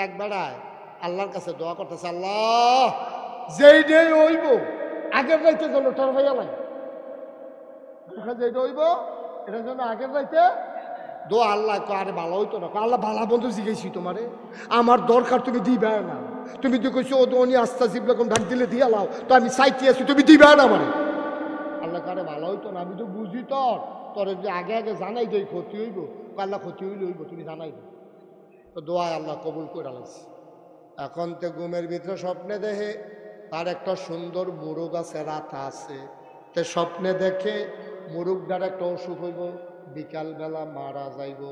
এক বেড়ায় আল্লাহর কাছে দোয়া করতেছে, আল্লাহ যেই ডে হইব আগের রাইতে যেন টের ভাইয়া নাই, যেইটা হইব এটার জন্য আগের রাইতে দোয়া। আল্লাহ আরে ভালো হইতো না, আল্লাহ ভালো বন্ধু জিজ্ঞেসি তোমারে, আমার দরকার তুমি দিবে না, তুমি তো কইছো ও দোনি আস্তা জিবরকম ঢাক দিলে দিয়া লাও, তো আমি চাইতে আছি তুমি দিবে না মানে। আল্লাহ কারে ভালো হইতো না, আমি তো বুঝি তোর যে আগে আগে জানাই দেই ক্ষতি হইব, আল্লাহ ক্ষতি হইলে হইব তুমি জানাই দে। তো দোয়ায় আল্লাহ কবুল করে আলাইছি। এখন তো ঘুমের ভিতরে স্বপ্নে দেখে তার একটা সুন্দর মুরগ আছে, রাতা আছে, তে স্বপ্নে দেখে মুরগটার একটা অসুখ হইব, বিকালবেলা মারা যাইব।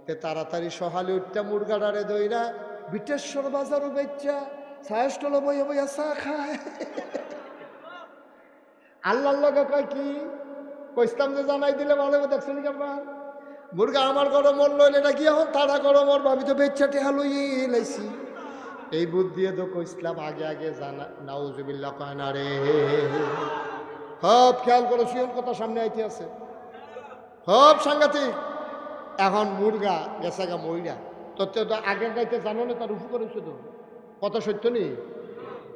তে তাড়াতাড়ি সকালে উঠতে মুরগাটারে দইরা বিটেশ্বর বাজারও বেচা সায়স্টল বইয়া বইয়া চা খায়। আল্লাহর লগে কয় কি কইসলাম যে জানাই দিলে ভালো হবে, দেখছেন কারবার মুরগা আমার ঘরে মরলো, এটা কি এখন তারা ঘরে মরবো, আমি তো বেচা টেহা লইয়ে লাইছি। এই বুদ্ধি তো কইসলাম আগে আগে জানা, নাউজুবিল্লাহ কয় না রে। সব খেয়াল করো, শিওর কথা সামনে আইতে আছে, সব সাংঘাতিক। এখন মুরগা গেছে গা মইরা, তো আগের গাইতে জানো না তার উপকার হয়েছে, তো কথা সত্য নেই,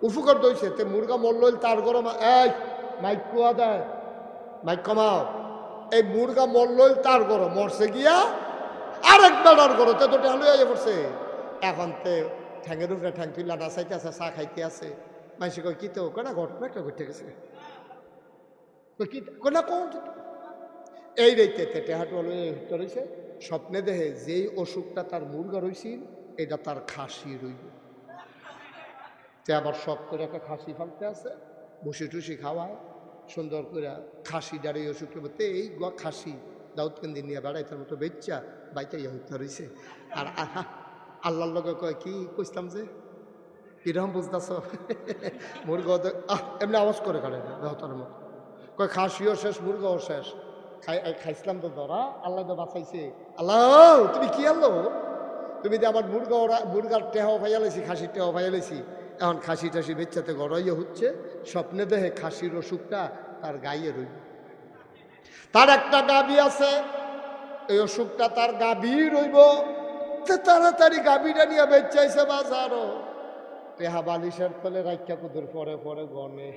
উপকার দইছে। তে মুরগা মরল তার গরম, এই মাইক কুয়া দেয়, মাইক কমাও। এই মুরগা মরল তার গরম, মরছে গিয়া আরেক বেড়ার গরম, তে তো টেহালু আইয়া পড়ছে। এখন তে ঠ্যাঙের উপরে ঠ্যাং তুইলা নাচাইতে আছে, চা খাইতে আছে। মানুষ কয় কি তো কেনা ঘটনা একটা ঘটে গেছে, কি কোনা কোন এই রেইতে টেহাটু রয়েছে। স্বপ্নে দেহে যেই অসুখটা তার মুরগা রইছিল এটা তার খাসি রইল। তে আবার শখ করে একটা খাসি ফালতে আছে, বসি টুসি খাওয়ায় সুন্দর করে খাসি ডারে অসুখ করতে, এই খাসি দাউদকান্দি নিয়ে বেড়াইতার মতো বেচ্চা বাইতে হইতে রয়েছে। আর আল্লাহর লগে কয় কি কইতাম যে কিরকম বুঝতেছ, মুরগা এমনি আওয়াজ করে কাটে দেহতার মতো, কয় খাসিও শেষ মুরগাও শেষ, খাইছিলাম তো ধরা, আল্লাহ তো বাঁচাইছে। আল্লাহ তুমি কি আল্লাহ, তুমি যে আমার মুরগার টেহাও ভাইয়ালেছি, খাসির টেহাও ভাইয়ালেছি, এখন খাসি টাসি বেচ্চাতে গড়াইয়া হচ্ছে। স্বপ্নে দেহে খাসির অসুখটা তার গাইয়ে রইল। তার একটা গাবি আছে, এই অসুখটা তার গাবি রইব। তাড়াতাড়ি গাবিটা নিয়ে বেচাইছে বাজারও, টেহা বালিশের তলে রাখা কুদুর পরে পরে গনে,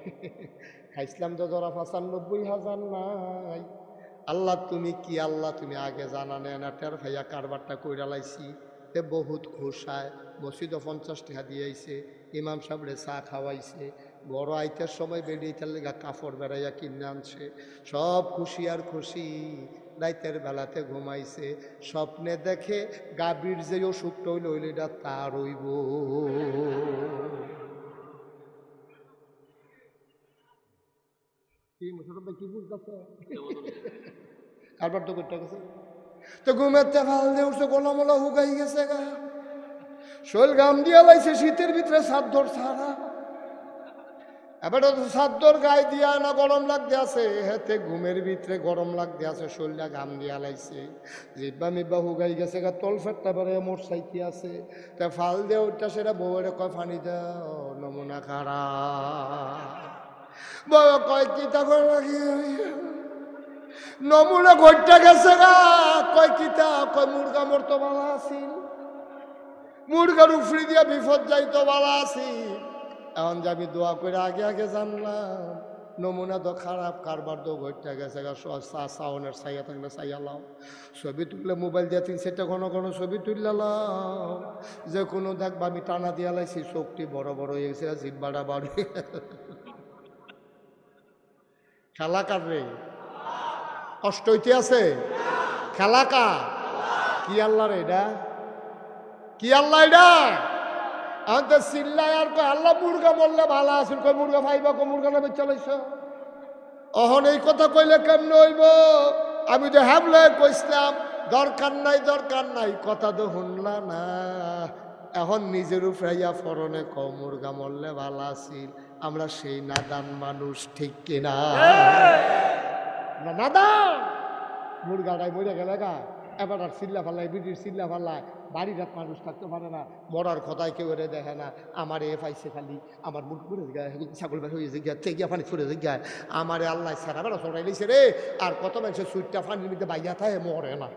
খাইছিলাম তো ধরা ৯৫,০০০ নাই। আল্লাহ তুমি কি আল্লাহ, তুমি আগে জানা নেন না, টের ভাইয়া কারবারটা কইরা লাইছি। তে বহুত খুশায় মসজিদও ৫০ টাকা দিয়েছে, ইমাম সাহেবরে চা খাওয়াইছে, বড় আইতের সময় বেরিয়েটার লেগা কাপড় বেড়াইয়া কিনে আনছে, সব খুশি আর খুশি। রাইতের বেলাতে ঘুমাইছে, স্বপ্নে দেখে গাভীর যে অসুখটা হইল হইল এটা তার হইব। কি মুসলমান কি বুঝতেছে, কারবার তো করতে গেছে। তো ঘুমেতে ফাল দিয়ে উঠছে, গোলামোলা হুগাই গেছে গা, শৈল গাম দিয়া লাইছে, শীতের ভিতরে সাদ্দর ছাড়া। এবার তো সাদ্দর গায়ে দিয়া না গরম লাগতে আছে, হেতে ঘুমের ভিতরে গরম লাগতে আছে, শৈলটা গাম দিয়া লাইছে, জিব্বা মিব্বা হুগাই গেছে গা, তল ফেটটা বেড়ে মোট সাইতে আছে। তা ফাল দিয়ে উঠটা সেটা বউয়ের কয় পানি দাও, নমুনা খারাপ। বউ কয় কি তখন লাগি নমুনা ঘটতে গেছে গা, কয় কিতা, কয় মুরগা মরতো বালা আসিল, মুরগার উফরি দিয়া বিপদ যাইতো বালা আসিল। এখন যে আমি দোয়া করে আগে আগে জানলাম, নমুনা তো খারাপ, কারবার তো ঘটতে গেছে গা। সাউনের সাইয়া থাকলে সাইয়া লাও, ছবি তুললে মোবাইল দিয়ে ৩-৪টা ঘন ঘন ছবি তুললে লাও, যে কোনো দেখবা আমি টানা দিয়া লাইছি, চোখটি বড় বড় হয়ে গেছে, জিব্বাটা বাড়ি। খেলা কার রে, কষ্ট হইতে আছে, খেলা কা কি আল্লাহ রে, এটা কি আল্লাহ, এটা আমাদের চিল্লায় আর কয় আল্লাহ মুরগা বললে ভালো আসুন, কয় মুরগা ভাইবা কো মুরগা নামে চালাইছ। অহন এই কথা কইলে কেমন হইব, আমি তো হ্যাবলে কইসলাম দরকার নাই দরকার নাই, কথা তো শুনলা না। এখন নিজের উপরাইয়া ফরনে ক মুরগা মরলে ভালো আসিল, আমরা সেই নাদান মানুষ, ঠিক কিনা? নাদান মুরগাটাই মরে গেলে গা, এবার আর চিল্লা ফাল্লাই, বিড়ির চিল্লা ফাল্লায়, বাড়ির রাত মানুষ থাকতে পারে না, মরার কথায় কেউ এরে দেখে না। আমার এ পাইছে খালি, আমার মুখ পড়ে যায়, ছাগল বের হয়ে যায়, তেগিয়া পানি ফুরে যায়, আমার আল্লাহ সারা বেড়া চড়াই লিছে রে। আর কত মানুষের সুইটটা পানির মধ্যে বাইয়া থাকে, মরে না।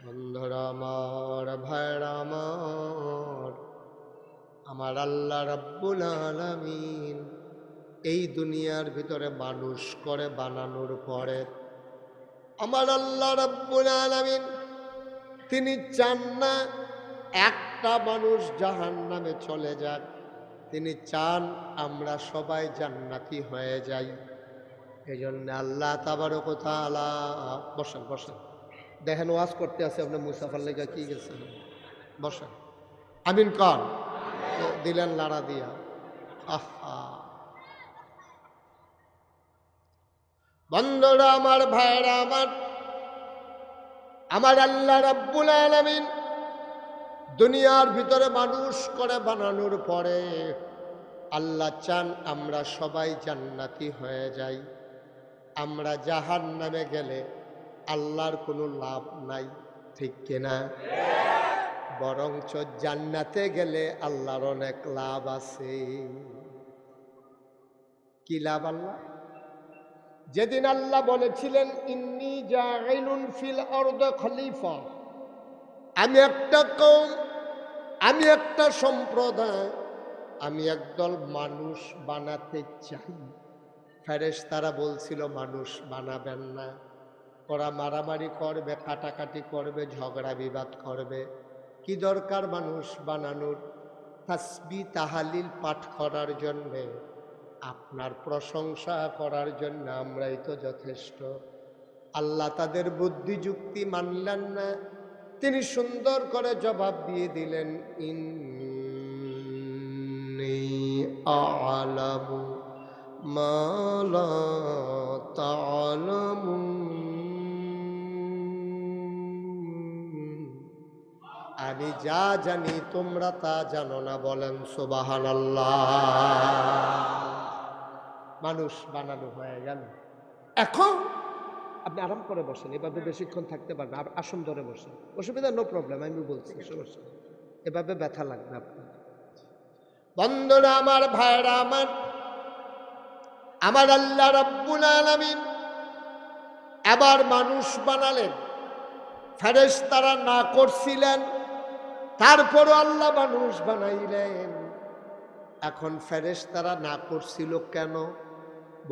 বন্ধুরা আমার, ভাইরা আমার, আমার আল্লাহ রাব্বুল আলামিন এই দুনিয়ার ভিতরে মানুষ করে বানানোর পরে আমার আল্লাহ রাব্বুল আলামিন তিনি চান না একটা মানুষ জাহান্নামে চলে যাক, তিনি চান আমরা সবাই জান্নাতি হয়ে যাই। এই জন্য আল্লাহ তাবারক ওয়া তাআলা, বসেন বসেন, দেখেন ওয়াজ করতে আছে আপনার মুসাফার লেগা কি গেছে, বসেন, আমিন কর, দিলেন লাড়া দিয়া। আহা বন্ধুরা আমার, ভাইরা আমার, আমার আল্লাহ রাব্বুল আলামিন দুনিয়ার ভিতরে মানুষ করে বানানোর পরে আল্লাহ চান আমরা সবাই জান্নাতি হয়ে যাই। আমরা জাহান্নামে গেলে আল্লাহর কোনো লাভ নাই, ঠিক কিনা? বরঞ্চ জান্নাতে গেলে আল্লাহর অনেক লাভ আছে। কি লাভ আল্লাহ? যেদিন আল্লাহ বলেছিলেন ইন্নী জাইলুন ফিল আরদি খলিফা, আমি একটা কওম, আমি একটা সম্প্রদায়, আমি একদল মানুষ বানাতে চাই। ফেরেশতারা বলছিল মানুষ বানাবেন না, ওরা মারামারি করবে, কাটাকাটি করবে, ঝগড়া বিবাদ করবে। কি দরকার মানুষ বানানোর? তাসবিহ তাহলিল পাঠ করার জন্যে, আপনার প্রশংসা করার জন্য আমরাই তো যথেষ্ট। আল্লাহ তাদের বুদ্ধি যুক্তি মানলেন না, তিনি সুন্দর করে জবাব দিয়ে দিলেন ইন্নী আ'লামু মা লা তা'লামুন, আমি যা জানি তোমরা তা জানো না। বলেন সুবহানাল্লাহ। মানুষ বানানো হয়ে গেল। এখন আপনি আরাম করে বসেন, এভাবে বেশিক্ষণ থাকতে পারবেন, আসন ধরে বসেন, অসুবিধা, নো প্রবলেম, আমি বলছি সমস্যা, এভাবে ব্যথা লাগবে আপনার। বন্ধুরা আমার, ভাইরা আমার, আমার আল্লাহ রাব্বুল আলামিন এবার মানুষ বানালেন। ফেরেশতারা না করছিলেন, তারপরও আল্লাহ মানুষ বানাইলেন। এখন ফেরেশতারা না করছিল কেন?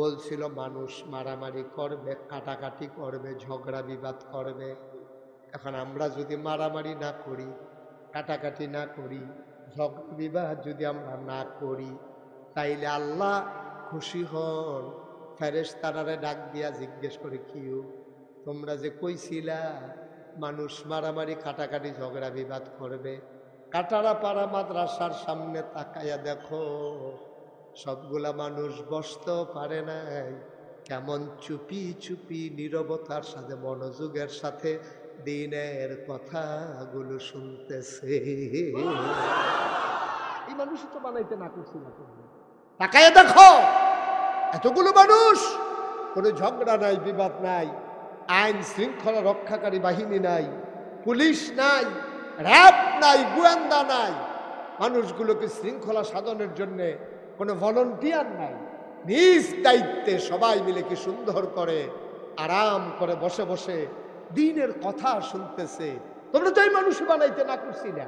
বলছিল মানুষ মারামারি করবে, কাটাকাটি করবে, ঝগড়া বিবাদ করবে। এখন আমরা যদি মারামারি না করি, কাটাকাটি না করি, ঝগড়া বিবাদ যদি আমরা না করি, তাইলে আল্লাহ খুশি হন। ফেরেশতারারে ডাক দিয়া জিজ্ঞেস করে, কিউ তোমরা যে কইছিলা মানুষ মারামারি কাটাকাটি ঝগড়া বিবাদ করবে, কাটারাপাড়া মাদ্রাসার সামনে তাকাইয়া দেখো, সবগুলা মানুষ বসতেও পারে নাই, কেমন চুপি চুপি নীরবতার সাথে মনোযোগের সাথে দিনের কথাগুলো শুনতেছে। এই মানুষই তো বানাইতে না করছি না। তাকাইয়া দেখো, এতগুলো মানুষ, কোনো ঝগড়া নাই, বিবাদ নাই, আইন শৃঙ্খলা রক্ষাকারী বাহিনী নাই, পুলিশ নাই, র্যাব নাই, গোয়েন্দা নাই, মানুষগুলোকে শৃঙ্খলা সাধনের জন্যে কোনো ভলান্টিয়ার নাই। নিজ দায়িত্বে সবাই মিলে কি সুন্দর করে আরাম করে বসে বসে দ্বীনের কথা শুনতেছে। তোমরা তো এই মানুষ বানাইতে না করছি না।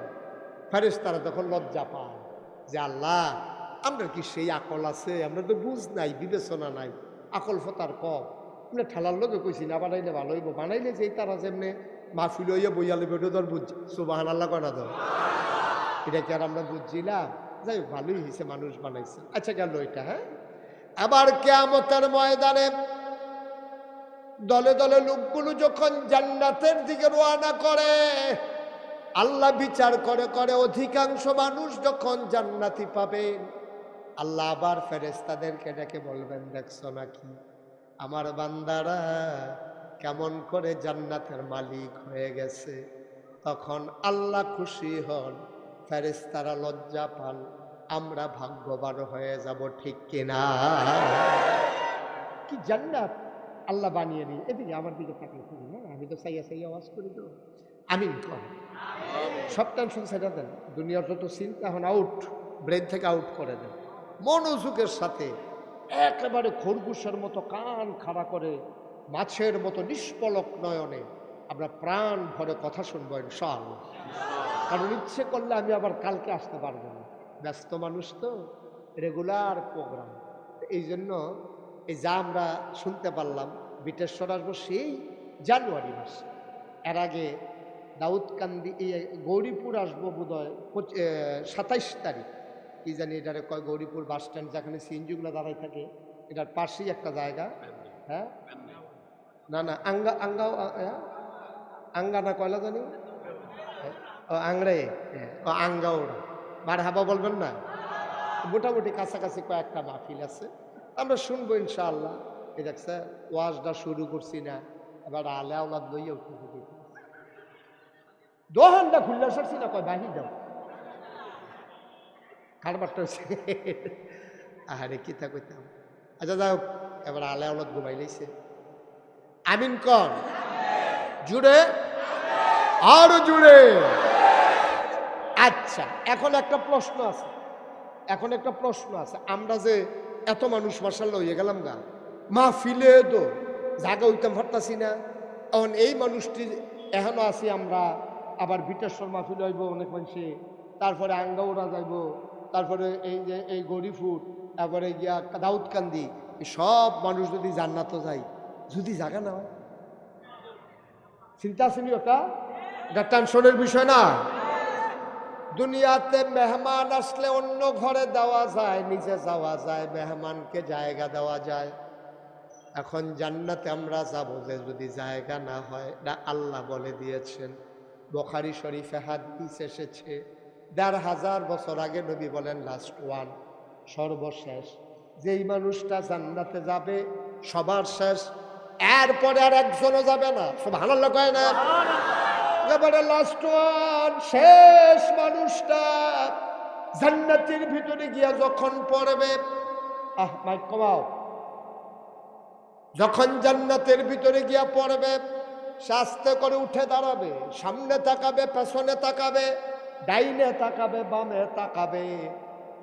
ফেরেশতারা তখন লজ্জা পায় যে আল্লাহ, আমরা কি সেই আকল আছে? আমরা তো বুঝ নাই, বিবেচনা নাই, আকল ফতার কম। আমরা ঠেলার লোকে কইছি না বানাইলে ভালো হইব, বানাইলে যে তারা যেমনি মাহফিল হইয়া বইয়া লইব, এটা ধর বুঝছি। সুবহানাল্লাহ কনা ধর, এটা কি আর আমরা বুঝছিলাম? যাই হোক, ভালোই হয়েছে মানুষ বানাইছে। আচ্ছা গেল এটা। হ্যাঁ, আবার কিয়ামতের ময়দানে দলে দলে লোকগুলো যখন জান্নাতের দিকে রওনা করে, আল্লাহ বিচার করে করে অধিকাংশ মানুষ যখন জান্নাতি পাবেন, আল্লাহ আবার ফেরেশতাদেরকে ডেকে বলবেন, দেখছো নাকি আমার বান্দারা কেমন করে জান্নাতের মালিক হয়ে গেছে। তখন আল্লাহ খুশি হন, ফেরেশতারা লজ্জা পান, আমরা ভাগ্যবান হয়ে যাব, ঠিক কিনা? কি জান্নাত আল্লাহ বানিয়ে নিই। এদিকে আমার দিকে তাকিয়ে থাকি না, আমি তো চাইয়া চাইয়া আওয়াজ করি তো। আমিন কর। সব টেনশন ছেড়ে দেন, দুনিয়ার যত চিন্তা এখন আউট, ব্রেন থেকে আউট করে দেন। মনোযোগের সাথে একেবারে খরগোশের মতো কান খাড়া করে মাছের মতো নিষ্পলক নয়নে আমরা প্রাণ ভরে কথা শুনবো ইনশাআল্লাহ। কারণ ইচ্ছে করলে আমি আবার কালকে আসতে পারবো না, ব্যস্ত মানুষ তো, রেগুলার প্রোগ্রাম। এই জন্য এই যা আমরা শুনতে পারলাম বিটেশ্বর আসবো সেই জানুয়ারি মাস। এর আগে দাউদকান্দি গৌরীপুর আসবো বোধহয় 27 তারিখ, কি জানি এটারে কয়, গৌরীপুর বাস স্ট্যান্ড যেখানে সিএনজিগুলো দাঁড়ায় থাকে, এটার পাশেই একটা জায়গা। হ্যাঁ, না না, আঙ্গা না কয়লা জানি, ও আংড়ে, ও আঙ্গাওড়া, মার হাবা বলবেন না। মোটামুটি কাছাকাছি কয়েকটা মাহফিল আছে, আমরা শুনবো ইনশাআল্লাহ। এই দেখছে ওয়াজটা শুরু করছি না, এবার আলে আওলাদ লইয়া উঠতে থাকি, দোহানটা খুললে সরছি না, কয় বাহি দাও কারবারটা হচ্ছে। আরে কিতা কইতাম। আচ্ছা যাই হোক, এবার আলে আওলাদ ঘুমাই লাইছে। আমিন কন জুড়ে, আরো জুড়ে। আচ্ছা, এখন একটা প্রশ্ন আছে, আমরা যে এত মানুষ মাশাআল্লাহ হয়ে গেলাম গা, মাহফিলে তো জায়গা হইতাম পারতাছি না। এখন এই মানুষটি এখনো আছি আমরা, আবার বিটেশ্বর মাহফিল হইব অনেক মানুষে, তারপরে আঙ্গাউড়া যাইব, তারপরে এই যে এই গরিপুর, তারপরে গিয়া দাউদকান্দি, সব মানুষ যদি জান্নাতও যায়, যদি জায়গা না হয়, চিন্তা আসেনি ওটা? এটা টেনশনের বিষয় না। দুনিয়াতে মেহমান আসলে অন্য ঘরে দেওয়া যায়, নিচে যাওয়া যায়, মেহমানকে জায়গা দেওয়া যায়। এখন জান্নাতে আমরা যাব, যে যদি জায়গা না হয়, এটা আল্লাহ বলে দিয়েছেন। বুখারী শরীফে হাদিস এসেছে, ১৫০০ বছর আগে নবী বলেন, লাস্ট ওয়ান, সর্বশেষ, যেই মানুষটা জান্নাতে যাবে সবার শেষ, এরপরে আর একজনও যাবে না। সুবহানাল্লাহ কয় না? এবারে লাস্ট ওয়ান, শেষ মানুষটা জান্নাতের ভিতরে গিয়া যখন পড়বে, মাইক কমাও, যখন জান্নাতের ভিতরে গিয়া পড়বে, আস্তে করে উঠে দাঁড়াবে, সামনে তাকাবে, পেছনে তাকাবে, ডাইনে তাকাবে, বামে তাকাবে,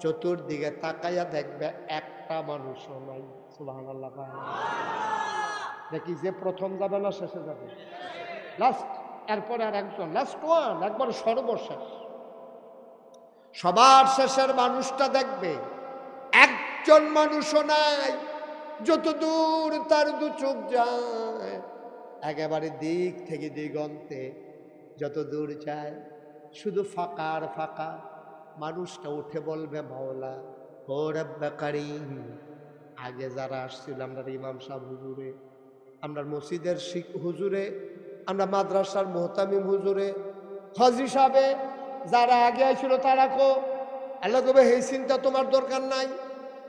চতুর্দিকে তাকাইয়া দেখবে একটা মানুষও নাই। সুবহানাল্লাহ। দেখি যে প্রথম যাবে না শেষে যাবে, লাস্ট, এরপরে আর একজন, লাস্ট ওয়ান, একবার সর্বশেষ। সবার শেষের মানুষটা দেখবে একজন মানুষও নাই, যত দূর তার দু চোখ যায়, একেবারে দিক থেকে দিগন্তে যত দূর যায় শুধু ফাঁকা আর ফাঁকা। মানুষটা উঠে বলবে, মাওলা ও রব্বে কারীম, আগে যারা আসছিল, আমরা ইমাম সাহেব হুজুরে, আমরা মসজিদের হুজুরে, আমরা মাদ্রাসার মুহতামিম হুজুরে, হাজী সাহেবে, যারা আগে আসছিল তারা কো। আল্লাহ কবে, এই চিন্তা তোমার দরকার নাই,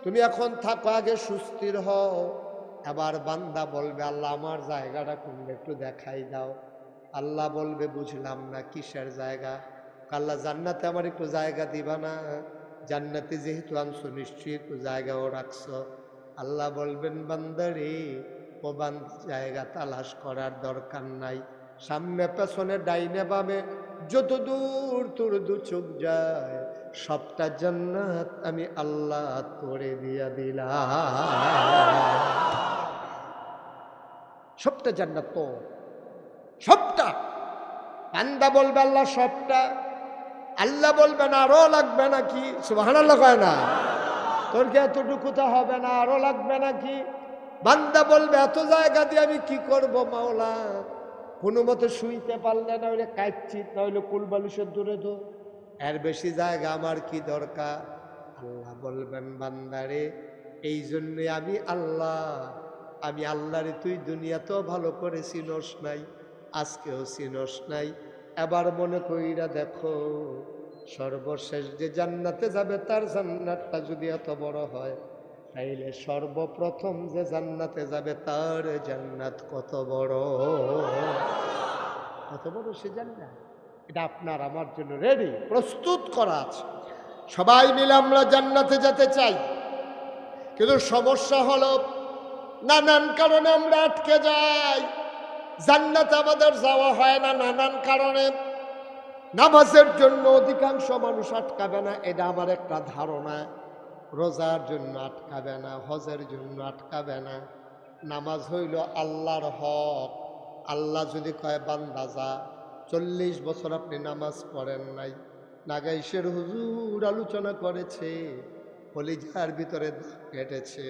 তুমি এখন থাকো, আগে সুস্থির হও। আবার বান্দা বলবে, আল্লাহ আমার জায়গাটা কোনটা একটু দেখাই দাও। আল্লাহ বলবে, বুঝলাম না, কিসের জায়গা? আল্লাহ, জান্নাতে আমার একটু জায়গা দিবা না? জান্নাতে যেহেতু আনছো, নিশ্চয়ই একটু জায়গাও রাখছো। আল্লাহ বলবেন, বান্দারে, ও জায়গা তালাশ করার দরকার নাই, সামনে পেছনে ডাইনে বামে যত দূর তোর দু চোখ যায়, সবটা জান্নাত আমি আল্লাহ করে দিয়া দিলাম। সবটা জান্নাত তো, সবটা। বান্দা বলবে, আল্লাহ সবটা। আল্লাহ বলবেন, আরো লাগবে নাকি? সুবহানাল্লাহ কয় না? তোর কি এতটুকুতে হবে না, আরো লাগবে নাকি? বান্দা বলবে, এত জায়গা দিয়ে আমি কি করব মাওলা? কোনো মতে শুইতে পারলে না হইলে কাইচিত, না হইলে কুলবালিশের দূরে দো, এর বেশি জায়গা আমার কি দরকার? আল্লাহ বলবেন, বান্দারে, এই জন্যে আমি আল্লাহরে তুই দুনিয়াতেও ভালো করে চিনস নাই, আজকেও চিনস নাই। এবার মনে কইরা দেখো, সর্বশেষ যে জান্নাতে যাবে, তার জান্নাতটা যদি এত বড় হয়, তাইলে সর্বপ্রথম যে জান্নাতে যাবে তার জান্নাত কত বড়, কত বড় সে জান্নাত। এটা আপনার আমার জন্য রেডি, প্রস্তুত করা আছে। সবাই মিলে আমরা জান্নাতে যেতে চাই, কিন্তু সমস্যা হলো নানান কারণে আমরা আটকে যাই, জান্নাতে আমাদের যাওয়া হয় না নানান কারণে। নামাজের জন্য অধিকাংশ মানুষ আটকাবে না, এটা আমার একটা ধারণা। রোজার জন্য আটকাবে না, হজের জন্য আটকাবে না। নামাজ হইল আল্লাহর হক। আল্লাহ যদি কয়, বান্দা যা, 40 বছর আপনি নামাজ পড়েন নাই, নাগাইশের হুজুর আলোচনা করেছে, কলিজার ভিতরে কেটেছে।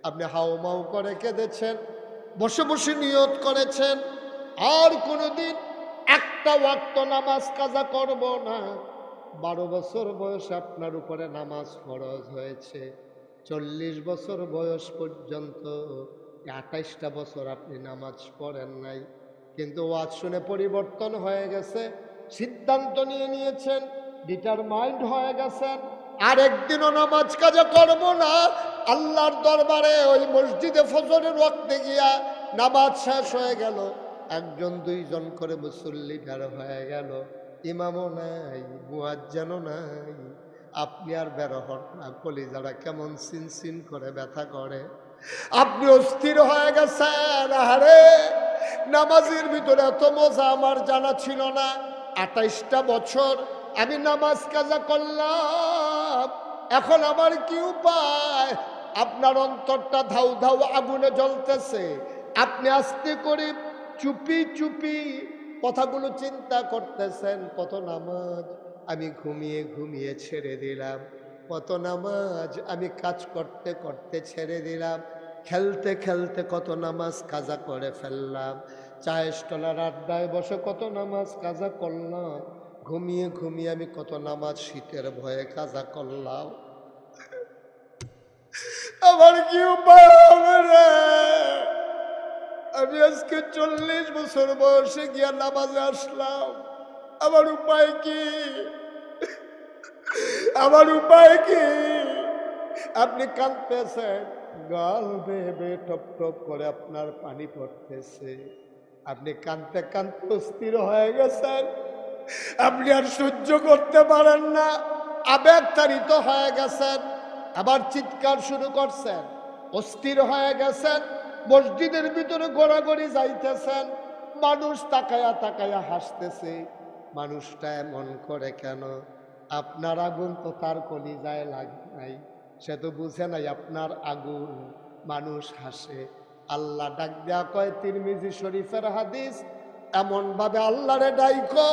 আপনি হাউমাউ করে কেঁদেছেন, বসে বসে নিয়ত করেছেন আর কোনোদিন একটা ওয়াক্ত নামাজ কাজা করব না। 12 বছর বয়সে আপনার উপরে নামাজ ফরজ হয়েছে, 40 বছর বয়স পর্যন্ত 28টা বছর আপনি নামাজ পড়েন নাই, কিন্তু ওয়াজ শুনে পরিবর্তন হয়ে গেছে, সিদ্ধান্ত নিয়ে নিয়েছেন, ডিটারমাইন্ড হয়ে গেছেন আর একদিনও নামাজ কাজা করব না। আল্লাহর দরবারে ওই মসজিদে ফজরের ওয়াক্তে গিয়া নামাজ শেষ হয়ে গেল, 1 2 করে মুসল্লি বের হয়ে গেল, ইমামও নাই, মুয়াজ্জিনও নাই, আপনি আর বের হন না। কলিজাটা কেমন সিনসিন করে ব্যথা করে, আপনি অস্থির হয়ে গেছেন। আরে নামাজের ভিতরে এত মজা আমার জানা ছিল না। 28টা বছর আমি নামাজ কাজা করলাম, এখন আমার কি উপায়? আপনার অন্তরটা ধাউ ধাউ আগুনে জ্বলতেছে, আপনি আস্তে করে চুপি চুপি কথাগুলো চিন্তা করতেছেন। কত নামাজ আমি ঘুমিয়ে ঘুমিয়ে ছেড়ে দিলাম, কত নামাজ আমি কাজ করতে করতে ছেড়ে দিলাম, খেলতে খেলতে কত নামাজ কাজা করে ফেললাম, চায়ের স্টলের আড্ডায় বসে কত নামাজ কাজা করলাম, ঘুমিয়ে ঘুমিয়ে আমি কত নামাজ শীতের ভয়ে কাজা করলাম। আমার কি উপায় হবে রে? আমি আজকে 40 বছর বয়সে গিয়া নামাজে আসলাম, আমার উপায় কি? আমার উপায় কি? আপনি কাঁদতেছেন, গাল বেয়ে বেয়ে টপ টপ করে আপনার পানি পড়তেছে, আপনি কাঁদতে কাঁদতে অস্থির হয়ে গেছেন, আপনি আর সহ্য করতে পারেন না, আবেগ তাড়িত হয়ে গেছেন, আবার চিৎকার শুরু করছেন, অস্থির হয়ে গেছেন, মসজিদের ভিতরে ঘোরাঘুরি যাইতেছেন, মানুষ তাকায়া তাকায়া হাসতেছে। মানুষটা এমন করে কেন? আপনার আগুন তো তার কলিজায় লাগে নাই, সে তো বুঝে নাই আপনার আগুন। মানুষ হাসে, আল্লাহ ডাক দেয়া কয়, তিরমিজি শরীফের হাদিস, এমন ভাবে আল্লাহরে ডাইকো,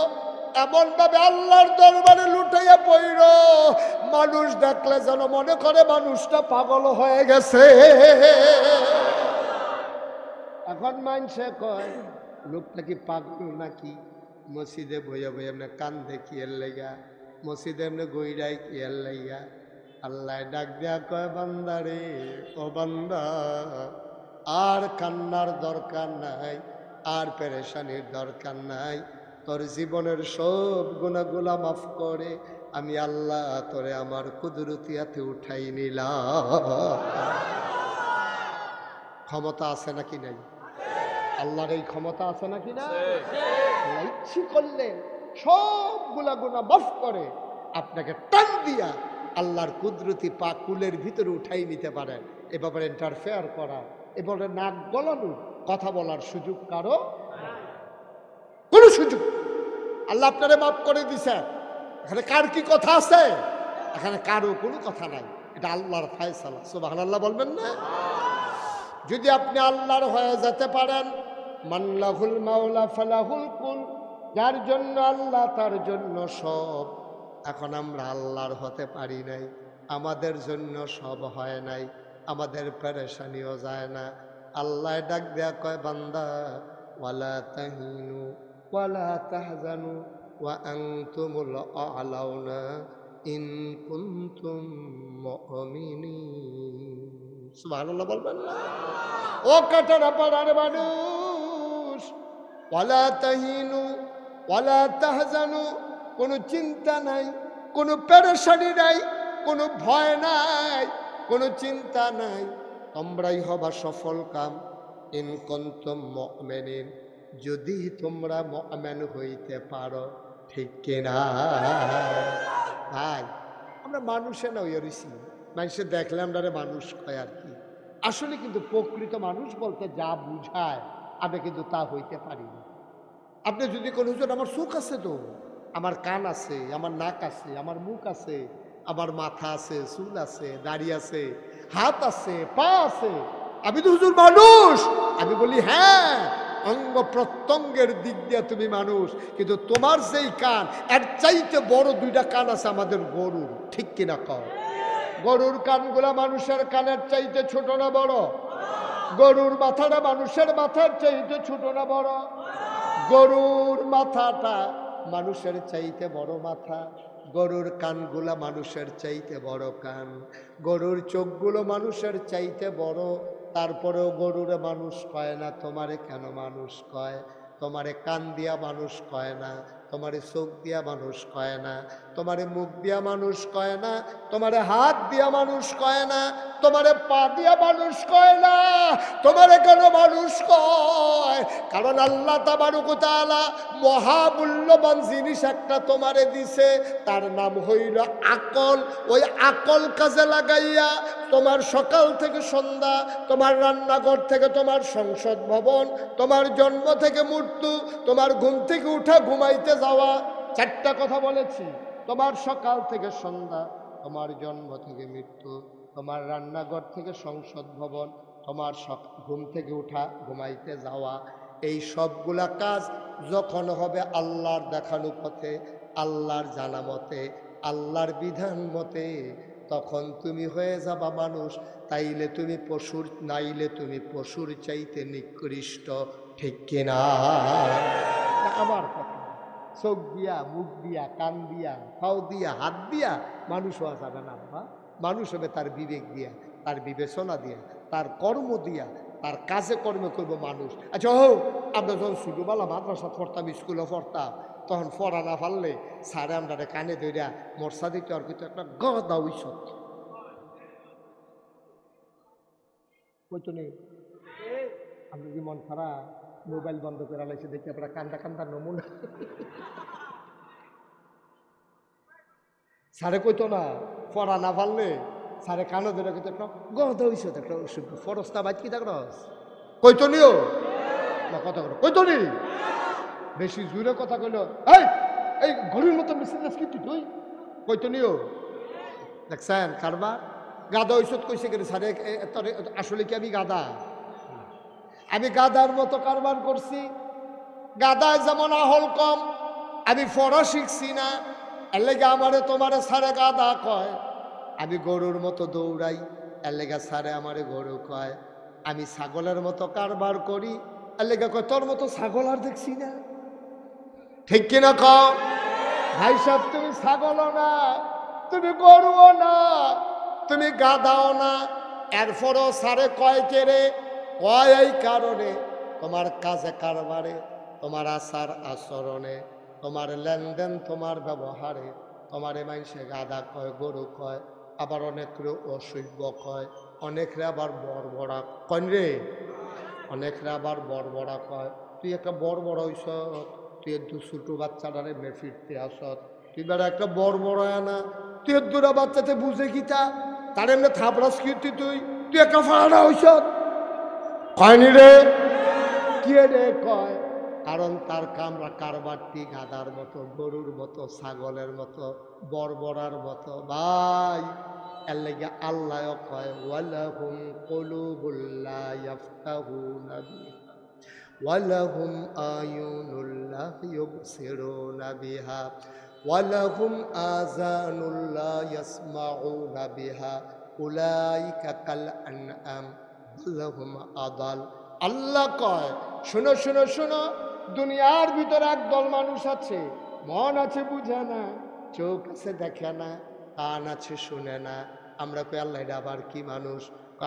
এমন ভাবে আল্লাহর দরবারে লুটাইয়া পড়ল, মানুষ দেখলে যেন মনে করে মানুষটা পাগল হয়ে গেছে। এখন মানুষে কয় লোকটা কি পাগল নাকি? মসজিদে বইয়া বইয়া এমনি কান্দে কি এর লাইগা, মসজিদে এমনি গইরাই কি এর লাইগা? আল্লাহ ডাক দেয়া কয়, বান্দারে, ও বান্দা, আর কান্নার দরকার নাই, আর পেরেশানির দরকার নাই, তোর জীবনের সব গুনাহগুলা মাফ করে আমি আল্লাহ তোরে আমার কুদরতিয়াতে উঠাই নিলাম। ক্ষমতা আছে নাকি নাই? আল্লাহর এই ক্ষমতা আছে নাকি না? ইচ্ছে করলে সবগুলা গুনাহ মাফ করে আপনাকে টান দিয়া আল্লাহর কুদরতি পা কুলের ভিতরে উঠাই নিতে পারেন। এ ব্যাপারে ইন্টারফেয়ার করা, এবারে নাক গলানো, কথা বলার সুযোগ কারো কোন সুযোগ? আল্লাহ আপনারে মাফ করে দিছে, এখানে কার কি কথা আছে? এখানে কারো কোনো কথা নাই, এটা আল্লাহর ফায়সালা। সুবহানাল্লাহ বলবেন না? যদি আপনি আল্লাহর হয়ে যেতে পারেন, মানলাহুল মাওলা ফালাহুল কুল, যার জন্য আল্লাহ তার জন্য সব। এখন আমরা আল্লাহর হতে পারি নাই, আমাদের জন্য সব হয় নাই, আমাদের পেরেশানিও যায় না। আল্লাহ ডাক দেয়া কয়, বান্দা, ওয়ালা তাহিনু ওয়ালা তাহজানু ওয়া আনতুমুল আ'লাউনা ইন কুনতুম মুমিনিন। সুবহানাল্লাহ বলবেন না? ও কাটারা পাড়ার মানুষ, ওয়ালা তাহিনু ওয়ালা তাহজানু, কোনো চিন্তা নাই, কোনো পেরেশানি নাই, কোনো ভয় নাই, কোনো চিন্তা নাই, তোমরাই হবা সফল কাম। ইন কুনতুম মুমিনিন, যদি তোমরা মুমিন হইতে পারো, ঠিক কিনা? ভাই, আমরা মানুষে না হইয়া রইছি, মানুষে দেখলে আমরা মানুষ কয় আর কি। আসলে কিন্তু প্রকৃত মানুষ বলতে যা বুঝায় আমি কিন্তু তা হইতে পারি না। আপনি যদি কোনো হুজুর, আমার চোখ আছে তো, আমার কান আছে, আমার নাক আছে, আমার মুখ আছে, আমার মাথা আছে, চুল আছে, দাড়ি আছে, হাত আছে, পা আছে, আমি তো হুজুর মানুষ, আমি বলি হ্যাঁ, অঙ্গ প্রত্যঙ্গের দিক দিয়ে তুমি মানুষ, কিন্তু তোমার যেই কান, এর চাইতে বড় দুইটা কান আছে আমাদের গরুর, ঠিক কিনা কও? গরুর কানগুলা মানুষের কানের চাইতে ছোট না বড়? গরুর মাথাটা মানুষের মাথার চাইতে ছোট না বড়? গরুর মাথাটা মানুষের চাইতে বড় মাথা, গরুর কানগুলা মানুষের চাইতে বড় কান, গরুর চোখগুলো মানুষের চাইতে বড়। তারপরেও গরুরে মানুষ কয় না। তোমারে কেন মানুষ কয়? তোমারে কান দিয়া মানুষ কয় না, তোমারে চোখ দিয়া মানুষ কয় না, তোমারে মুখ দিয়া মানুষ কয় না, তোমারে হাত দিয়া মানুষ কয় না, তোমারে পা দিয়া মানুষ কয় না। তোমারে কেন মানুষ কয়? কারণ আল্লাহ তাবারক ওয়া তাআলা মহামূল্যবান জিনিস একটা তোমারে দিছে, তার নাম হইল আকল। ওই আকল কাজে লাগাইয়া তোমার সকাল থেকে সন্ধ্যা, তোমার রান্নাঘর থেকে তোমার সংসদ ভবন, তোমার জন্ম থেকে মৃত্যু, তোমার ঘুম থেকে উঠা ঘুমাইতে যাওয়া, চারটা কথা বলেছি। তোমার সকাল থেকে সন্ধ্যা, তোমার জন্ম থেকে মৃত্যু, তোমার রান্নাঘর থেকে সংসদ ভবন, তোমার ঘুম থেকে উঠা ঘুমাইতে যাওয়া, এই সবগুলা কাজ যখন হবে আল্লাহর দেখানো পথে, আল্লাহর জানা মতে, আল্লাহর বিধান মতে, তখন তুমি হয়ে যাবা মানুষ। তাইলে তুমি পশুর, নাইলে তুমি পশুর চাইতে নিকৃষ্ট, ঠিক কিনা? আমার কথা, চোখ দিয়া, মুখ দিয়া, কান দিয়া, পাও দিয়া, হাত দিয়া মানুষ হওয়া যাবে না বাবা। মানুষ হবে তার বিবেক দিয়া, তার বিবেচনা দিয়া, তার কর্ম দিয়া, তার কাজে কর্মে করবো মানুষ। আচ্ছা হোক, আমরা যখন ছোটবেলা মাদ্রাসা পড়তাম, স্কুলে পড়তাম, তখন পড়া না পারলে স্যারে আমরা কানে ধইরা মর্সা দিতে, আর কিন্তু একটা গদা ঐসত কইতো নেই। আপনি কি মন খারাপ? মোবাইল বন্ধ করে আলাইছে দেখি আপনারা কান্দা কান্দা নমুনা। স্যারে কইতো না, পড়া না পারলে স্যারে কানে ধরে কইতো একটা গদা ঐসত, একটা ফরস্তা বাইক কি দেখরস কইতো নিও না, কথা করো কইতো নি। বেশি জোরে কথা কইল, এই ঘড়ির মতো মিছিল কি তুই কইতো নিও। দেখছেন কারবার? গাদা ঔষধ কইছে কেন স্যারে? আসলে কি আমি গাদা? আমি গাদার মতো কারবার করছি। গাদায় যেমন আহল কম, আমি পড়া শিখছি না, এর লেগে আমারে তোমারে স্যারে গাদা কয়। আমি গরুর মতো দৌড়াই, এর লেগে স্যারে আমারে গরু কয়। আমি ছাগলের মতো কারবার করি, এর লেগে কয় তোর মতো ছাগল আর দেখছি না, ঠিক কিনা কও? ভাই সাহেব, তুমি ছাগলও না, তুমি গরুও না, তুমি গাদাও না, এরপরও সারে কয় কেরে কয় এই কারণে তোমার কাজে কারবারে, তোমার আচার আচরণে, তোমার লেনদেন, তোমার ব্যবহারে তোমারে মানুষে গাদা কয়, গরু কয়, আবার অনেকরে অসভ্য কয়, অনেকরে আবার বড়বড়া কয় রে, অনেকরে আবার বড়বড়া কয়। তুই একটা বড়বড় হইস, তুই দু ছোটো বাচ্চাটারে মে ফিরতে আসত, তুই বেড়া একটা বড়বড় না, তুই দুরা বাচ্চাতে বুঝে গীতা তার এমনি থাপড়াস কীর্তি, তুই একটা ফাড়া হইস কয়নি রে? কি রে কয়? কারণ তার কামরা কারবারটি গাদার মতো, গরুর মতো, ছাগলের মতো, বড়বড়ার মতো। ভাই এর লেগে আল্লাহ কয় ওয়ালাহুম কুলুবুল লা ইয়াফকাহুনা বিহা ওয়ালাহুম আয়ুনুল লা ইউবসিরুনা বিহা ওয়ালাহুম আযানুল লা ইয়াসমাউনা বিহা উলাইকা কাল আনআম বাল আদাল। আল্লাহ কয় শোনো শোনো শোনো, দুনিয়ার ভিতরে একদল মানুষ আছে, মন আছে বুঝে না, চোখ আছে দেখে না, কান আছে শুনে না। আমরা কই আল্লাহ এটা আবার কি মানুষ?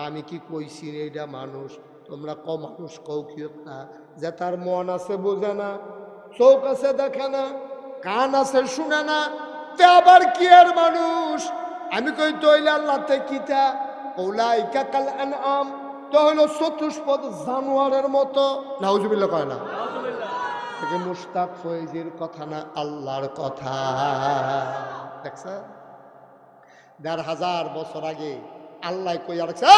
আমি কি কইছি এটা মানুষ? তোমরা ক মানুষ কও কি না, যে তার মন আছে বুঝে না, চোখ আছে দেখে না, কান আছে শুনে না, তে আবার কি আর মানুষ? আমি কই তৈলে আল্লাহ তে কিতা উলাইকা কাল আনআম, তো হলো চতুষ্পদ জানোয়ারের মতো। নাউজুবিল্লাহ কয় না? থেকে মুশতাক ফয়েজির কথা না, আল্লাহর কথা। দেখছেন ১,৫০০ বছর আগে আল্লাহ কইয়া রাখছে,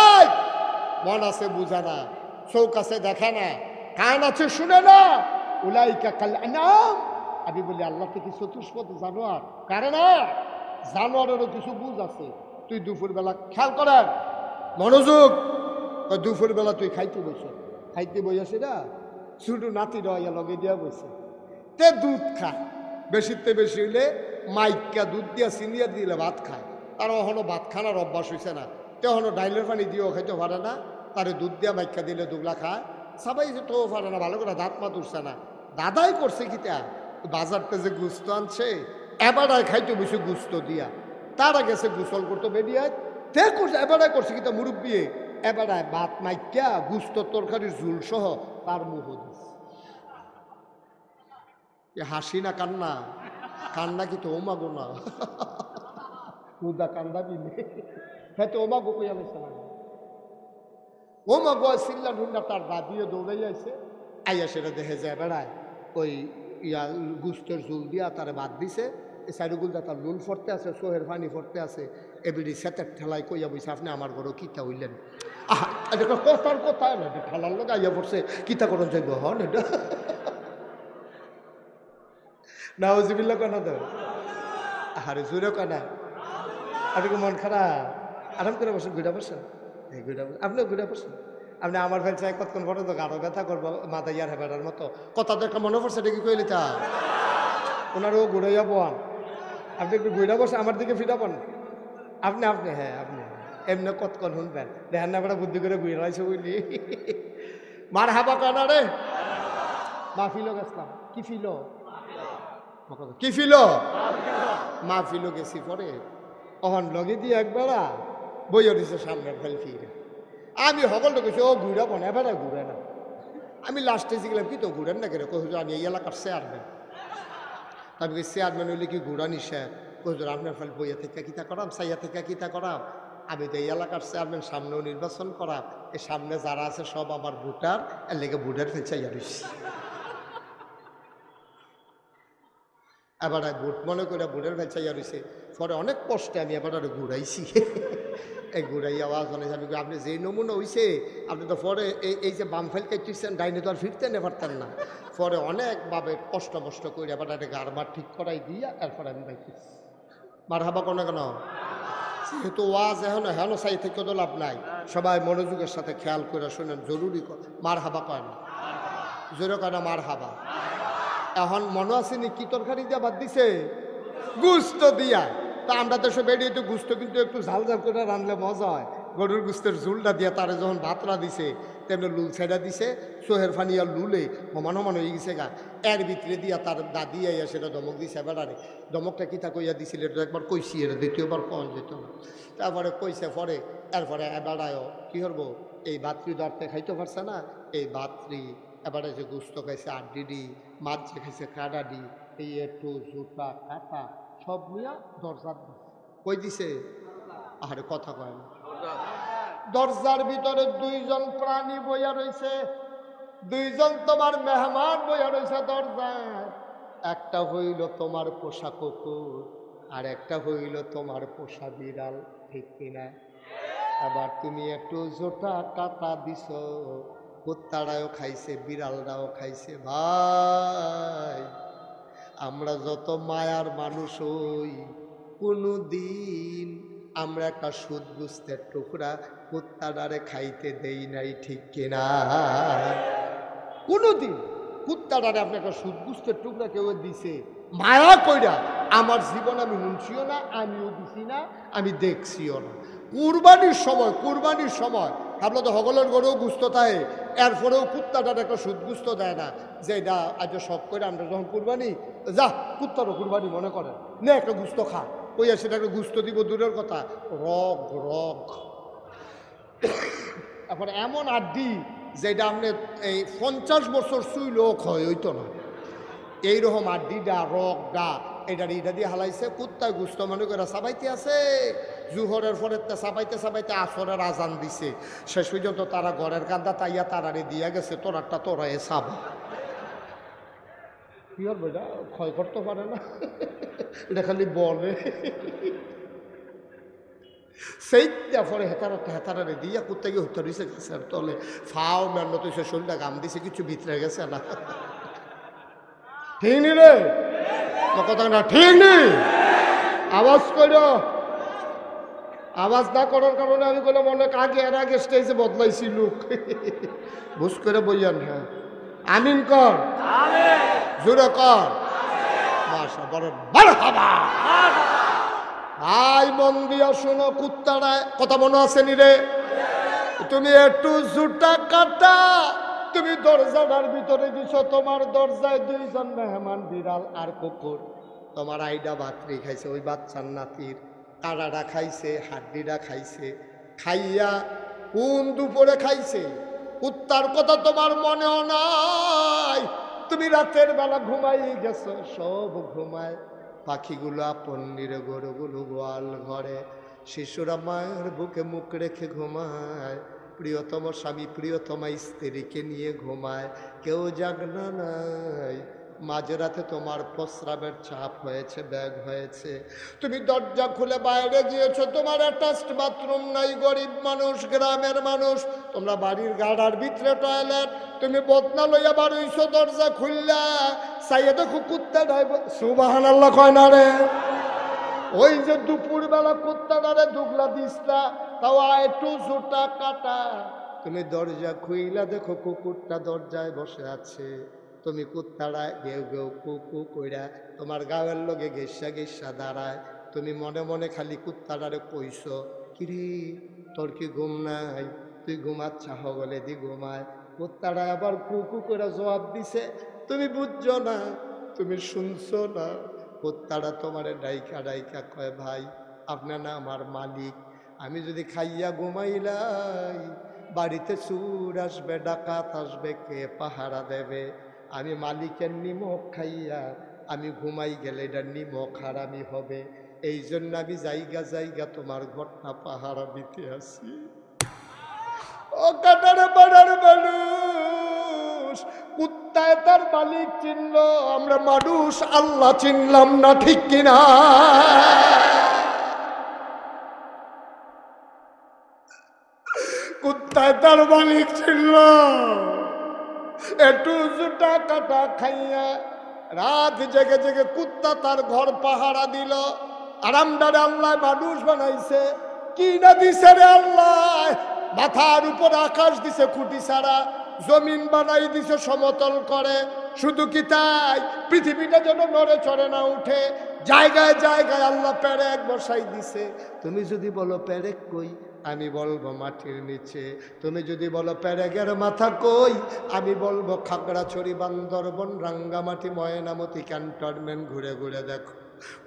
মন আছে বুঝে না, চোখ আছে দেখে না, কান আছে শুনে না, উলাইকা কাল আনআম। আমি বলি আল্লাহ থেকে চতুষ্পদ জানোয়ার কারে না? জানোয়ারেরও কিছু বুঝ আছে। তুই দুপুরবেলা খেয়াল করেন, মনোযোগ, দুপুরবেলা তুই খাইতে বসে না, শুধু নাতি রয়া লগে দিয়া বসে তে দুধ খায়, বেশিতে বেশি হইলে মাইকা দুধ দিয়া চিনিয়া দিলে ভাত খায়। তার এখনো ভাত খানার অভ্যাস হয়েছে না, তে এখনো ডাইলের পানি দিয়েও খাইতে পারে না, তারে দুধ দিয়া মাইকা দিলে দুগলা খায়। সবাই তো পারে না, ভালো করে দাঁত মাত উঠছে না। দাদাই করছে কিতা, বাজারতে যে গুস্ত আনছে এবারায় খাইতে বসে গুস্ত দিয়া, তারা গেছে গোসল করতে বেরিয়ে তে করছে এবারায় করছে কিতা মুরব্বী, এবারায় ভাত মাইকা গুস্ত তরকারির ঝুল সহ তার মুখ দিচ্ছে। হাসি না কান্না? কান্না কি তো ওমা গো না, উদা কান্দা বিনে হ্যাঁ তো ওমা গো কইয়া বলছে না, ওমা গো চিল্লা ঢুন্ডা তার দাদিও দৌড়াই আইছে, আইয়া সেটা দেখে যায় বেড়ায় ওই ইয়া গুস্তের ঝুল দিয়া তারে বাদ দিছে, সাইডগুলটা তার লুল ফরতে আছে, সোহের পানি ফরতে আছে, এবিডি সেতের ঠেলায় কইয়া বইছে আপনি আমার ঘরও কিতা হইলেন। আহা এটা কথার কথা না, এটা ঠেলার লোক আইয়া পড়ছে কিতা করন যাইব হন এটা নাউজুবিল্লাহ কেন তো আরে জোরে কেনা আপনি মন খারাপ, আরাম করে বসেন, ঘুরে বসেন, এই ঘুরে বসেন, আপনিও ঘুরে বসেন। আপনি আমার ফেল চাই কতক্ষণ পরে তো গাঢ় ব্যথা করবো মাথা ইয়ার হেবাটার মতো কথা তো একটা মনে পড়ছে, এটা কি কইলি তা ওনারও ঘুরাইয়া পান, আপনি একটু ঘুরে বসে আমার দিকে ফিরাবেন আপনি আপনি হ্যাঁ আপনি এমনি কতক্ষণ শুনবেন, দেখেন না বেড়া বুদ্ধি করে ঘুরে রয়েছে বুঝলি। মার হাবা কানা রে মা ফিলো গেছিলাম, কি ফিলো কি ফিলো মা ফিলো গেছি পরে অহন লগে দিয়ে একবেলা বইয়া দিছে সামনের ফেল ফিরে, আমি সকলটা কইছি ও ঘুরা বনে এবার ঘুরে না। আমি লাস্টে শিখলাম কি তো ঘুরেন না কেন, কহুজুর আমি এই এলাকার চেয়ারম্যান, তবে চেয়ারম্যান হইলে কি ঘুরা নিষেধ, কহুজুর আপনার ফেল বইয়া থেকে কিতা করাম সাইয়া থেকে কিতা করাম, আমি তো এই এলাকার চেয়ারম্যান, সামনেও নির্বাচন করা, এর সামনে যারা আছে সব আমার ভোটার, এর লেগে ভোটার ফেল চাইয়া দিচ্ছি। এবার ভোট মনে করে ভোটের ফেল চাইয়া রয়েছে, পরে অনেক কষ্টে আমি এবার ঘুরাইছি, এই ঘুরাই আওয়াজ অনেক আমি আপনি যে নমুনা হয়েছে আপনি তো পরে এই যে বাম ফেল কাটছেন ডাইনে তো আর ফিরতে নে পারতেন না, পরে অনেকভাবে কষ্ট মষ্ট করে এবার একটা গারবার ঠিক করাই দিয়া এরপরে আমি বাইতেছি। মার হাবা কোনো কেন যেহেতু ওয়াজ এখন হেন সাই থেকে তো লাভ নাই, সবাই মনোযোগের সাথে খেয়াল করে শোনেন, জরুরি মার হাবা কয় না, জোরে কয় না মার হাবা। এখন মনে আসেনি কি তরকারি দিয়া বাদ দিছে, গুস্ত দিয়া, তা আমরা দেশে বেরিয়ে তো গুস্ত কিন্তু একটু ঝাল ঝাল করে রানলে মজা হয়, গরুর গুস্তের ঝুলটা দিয়া তারে যখন ভাতরা দিছে তেমনি লুল ছেড়া দিছে, সোহের ফানিয়া লুলে সমান সমান হয়ে গেছে গা, এর ভিতরে দিয়া তার দাদি আইয়া সেটা ধমক দিছে, বেড়ারে ধমকটা কিতা কইয়া দিছিল এটা একবার কইছি, এটা দ্বিতীয়বার কন যেত না, তারপরে কইছে পরে এরপরে বেড়ায়ও কী করবো, এই ভাতৃ দরতে খাইতে পারছে না, এই ভাতৃ এবারে যে গুস্ত খাইছে আড্ডি, মাছ যে খাইছে কাডাডি, এই একটু জুতা কাটা সব নিয়ে দরজার কই দিছে, আরে কথা কয় না, দরজার ভিতরে দুইজন প্রাণী বইয়া রয়েছে, দুইজন তোমার মেহমান বইয়া রয়েছে দরজায়, একটা হইল তোমার পোষা কুকুর আর একটা হইল তোমার পোষা বিড়াল, ঠিক কিনা? আবার তুমি একটু জোটা কাটা দিছ, কুত্তারাও খাইছে বিড়ালরাও খাইছে। ভাই আমরা যত মায়ার মানুষ হই, কোনো দিন আমরা একটা সুদ গুস্তের টুকরা কুত্তাটারে খাইতে দেই নাই, ঠিক কিনা? কোনোদিন কুত্তাটারে আপনি একটা সুদ গুস্তের টুকরা কেউ দিছে মায়া কইরা, আমার জীবন আমি শুনছিও না, আমিও দিছি না, আমি দেখছিও না। কুরবানির সময় আপনার তো সকলের গরুও গুস্ত থাকে, এরপরেও কুত্তাটার একটা সুদ গুস্ত দেয় না, যে এটা আজ শখ করে আমরা যখন কুরবানি যা কুত্তারও কুরবানি মনে করেন না, একটা গুস্ত খা, ওই আর সেটা একটা গুস্ত দিব দূরের কথা, রগ রগ এখন এমন আড্ডি যেটা আপনি এই 50 বছর শুইলেও ক্ষয় হইতো না, এইরকম আড্ডিটা রগটা এটা দিয়ে হালাইছে, কুত্তায় গুস্ত মনে করে চাবাইতে আছে, জুহরের পরে চাবাইতে চাবাইতে আসরের আজান দিছে, শেষ পর্যন্ত তারা ঘরের কান্দা তাইয়া তারারে দিয়া গেছে, তোরারটা তোরা এ চাব কি হবে, এটা ক্ষয় করতে পারে না, এটা খালি বলে সেইটা পরে হেতারে দিয়া কুত্তা গিয়ে হত্যা দিছে গাছের তলে, ফাও মেন্ন তো শরীরটা গাম দিছে, কিছু ভিতরে গেছে না, ঠিক নি রে কথা না, ঠিক নেই, আওয়াজ করো, আওয়াজ না করার কারণে আমি বললাম অনেক আগে এর আগে স্টেজে বদলাইছি লোক, বুঝ করে বইয়ান, হ্যাঁ আমিন কর, জোরে কর, মাশাআল্লাহ, বড় মারহাবা। ভাই মন দিয়া শোনো, কুত্তারা কথা মনে আছে নি রে? তুমি একটু জুটা কাটা, তুমি দরজাটার ভিতরে দিছো, তোমার দরজায় দুইজন মেহমান, বিড়াল আর কুকুর, তোমার আইডা ভাতরি খাইছে, ওই বাচ্চার নাতির কাড়াটা খাইছে, হাড্ডিটা খাইছে, খাইয়া কোন দুপুরে খাইছে, কুত্তার কথা তোমার মনেও নাই। তুমি রাতের বেলা ঘুমাই গেছো, সব ঘুমায়, পাখিগুলো আপন নিরে, গরুগুলো গোয়াল ঘরে, শিশুরা মায়ের বুকে মুখ রেখে ঘুমায়, প্রিয়তম স্বামী প্রিয়তমা স্ত্রীকে নিয়ে ঘুমায়, কেউ জাগনা নাই। মাঝরাতে তোমার প্রস্রাবের চাপ হয়েছে, ব্যাগ হয়েছে, তুমি দরজা খুলে বাইরে গিয়েছো, তোমার অ্যাটাচড বাথরুম নাই, গরিব মানুষ, গ্রামের মানুষ, তোমরা বাড়ির গাড়ার ভিতরে টয়লেট, তুমি বদনা লইয়া বাড়িছো, দরজা খুললা চাইয়ে দেখো কুত্তা ডাইব, সুবহানাল্লাহ কয় না রে? ওই যে দুপুর বেলা কুত্তাটারে দুগলা দিসলা, তাও একটু জুটা কাটা, তুমি দরজা খুইলা দেখো কুকুরটা দরজায় বসে আছে, তুমি কুত্তারা গেউ গেউ কুকু কইরা তোমার গায়ের লগে গেসা গেসা দাঁড়ায়, তুমি মনে মনে খালি কুত্তাটারে কইছো, কিরে তোর কি ঘুম নাই, তুই ঘুমাচ্ছা, হগলে দি ঘুমায়, কুত্তাটা আবার কুকু করে জবাব দিছে, তুমি বুঝছো না, তুমি শুনছো না, কুত্তাটা তোমার ডাইকা ডাইকা কয়, ভাই আপনার না আমার মালিক, আমি যদি খাইয়া ঘুমাইলাই বাড়িতে চুর আসবে, ডাকাত আসবে, কে পাহারা দেবে, আমি মালিকের নিমক খাইয়া আমি ঘুমাই গেলে এটা নিমক হারামি হবে, এই জন্য আমি জায়গা জায়গা তোমার ঘরটা পাহারা দিতে আসি। ও কাটারে পাড়ার মানুষ, কুত্তায় তার মালিক চিনল, আমরা মানুষ আল্লাহ চিনলাম না, ঠিক কিনা? কুত্তায় তার মালিক চিনল, একটু জুটা কাটা খাইয়া রাত জেগে জেগে কুত্তা তার ঘর পাহারা দিল। আরামদারে আল্লাহ মানুষ বানাইছে, কি না দিছে রে আল্লাহ, মাথার উপর আকাশ দিছে খুঁটি ছাড়া, জমিন বানাই দিছে সমতল করে, শুধু কি তাই, পৃথিবীটা যেন নড়ে চড়ে না উঠে, জায়গায় জায়গায় আল্লাহ পেরেক বসাই দিছে। তুমি যদি বলো পেরেক কই, আমি বলবো মাটির নিচে, তুমি যদি বলো পেরেকের মাথা কই, আমি বলবো খাগড়াছড়ি, বান্দরবন, রাঙ্গামাটি, ময়নামতি ক্যান্টনমেন্ট ঘুরে ঘুরে দেখো,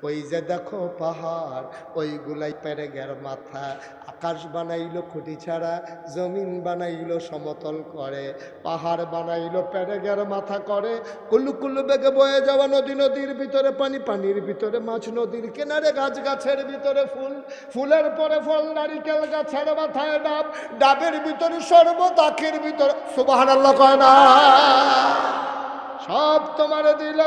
ওই যে দেখো পাহাড়, ওইগুলাই পেরেকের মাথা। আকাশ বানাইলো খুঁটি ছাড়া, জমিন বানাইলো সমতল করে, পাহাড় বানাইলো পেরেকের মাথা করে, কুল্লু কুল্লু বেগে বয়ে যাওয়া নদী, নদীর ভিতরে পানি, পানির ভিতরে মাছ, নদীর কিনারে গাছ, গাছের ভিতরে ফুল, ফুলের পরে ফল, নারিকেল গাছের মাথায় ডাব, ডাবের ভিতরে শরবত, আখের ভিতরে সুবহানাল্লাহ কয় না, সব তোমারে দিল।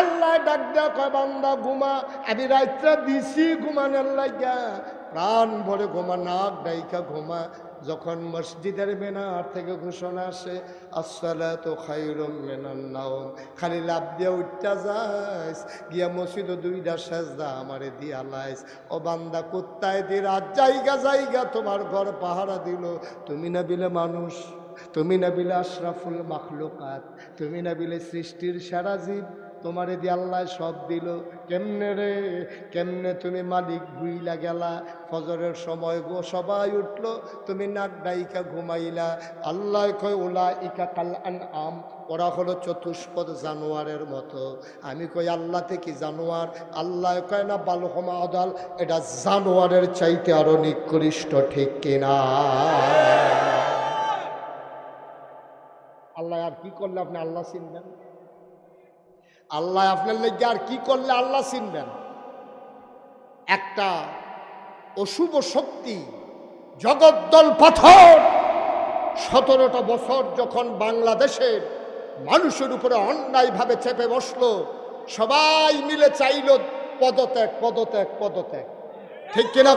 আল্লাহ ডাক দেয়া কয়, বান্দা ঘুমা, আমি রাত্রা দিছি ঘুমানোর লাগা, প্রাণ ভরে ঘুমা, নাক ডাইকা ঘুমা। যখন মসজিদের মিনার থেকে ঘোষণা আসে আসসালাতু খায়রুম মিনান নাওম, খালি লাভ দিয়া উঠটা যাইস, গিয়া মসজিদ দুইটা সেজদা আমারে দিয়া লাইস। ও বান্দা কুত্তায় দি রাত জায়গা জায়গা তোমার ঘর পাহারা দিল, তুমি না বিলে মানুষ, তুমি না বিলে আশরাফুল মাখলুকাত, তুমি না বিলে সৃষ্টির সারা জীব, তোমারে দিয়ে আল্লাহ সব দিল। কেমনে রে, কেমনে তুমি মালিক ভুইলা গেলা, ফজরের সময় গো সবাই উঠলো, তুমি নাক ডাইকা ঘুমাইলা। আল্লাহ কয় ওলা ইকা কাল আনআম, ওরা হলো চতুষ্পদ জানোয়ারের মতো। আমি কই আল্লাহ থেকে জানোয়ার, আল্লাহ কয় না বালহমা আদাল, এটা জানোয়ারের চাইতে আরো নিকৃষ্ট, ঠিক কিনা? আল্লাহ আর কি করলে আপনি আল্লাহ চিনবেন? আল্লাহ আপনার লেগে আর কি করলে আল্লাহ চিনবেন? একটা অশুভ শক্তি, জগদ্দল পাথর, 17টা বছর যখন বাংলাদেশের মানুষের উপরে অন্যায়ভাবে চেপে বসলো, সবাই মিলে চাইল পদত্যাগ, পদত্যাগ, পদত্যাগ, ঠিক কিনা?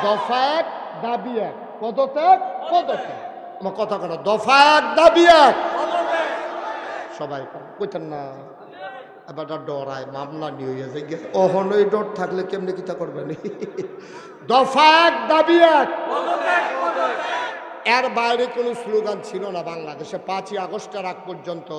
দফা এক দাবি এক, পদত্যাগ, পদত্যাগ। আমার কথা কেন, দফা এক দাবি এক, সবাই কইতেন না, এবার ডরায় মামলা নিয়ে হয়ে যায়, ওহনই ডর থাকলে কেমনি কিতা করবেন? দফা এক দাবি এক, এর বাইরে কোনো স্লোগান ছিল না বাংলাদেশে। 5ই আগস্টের আগ পর্যন্ত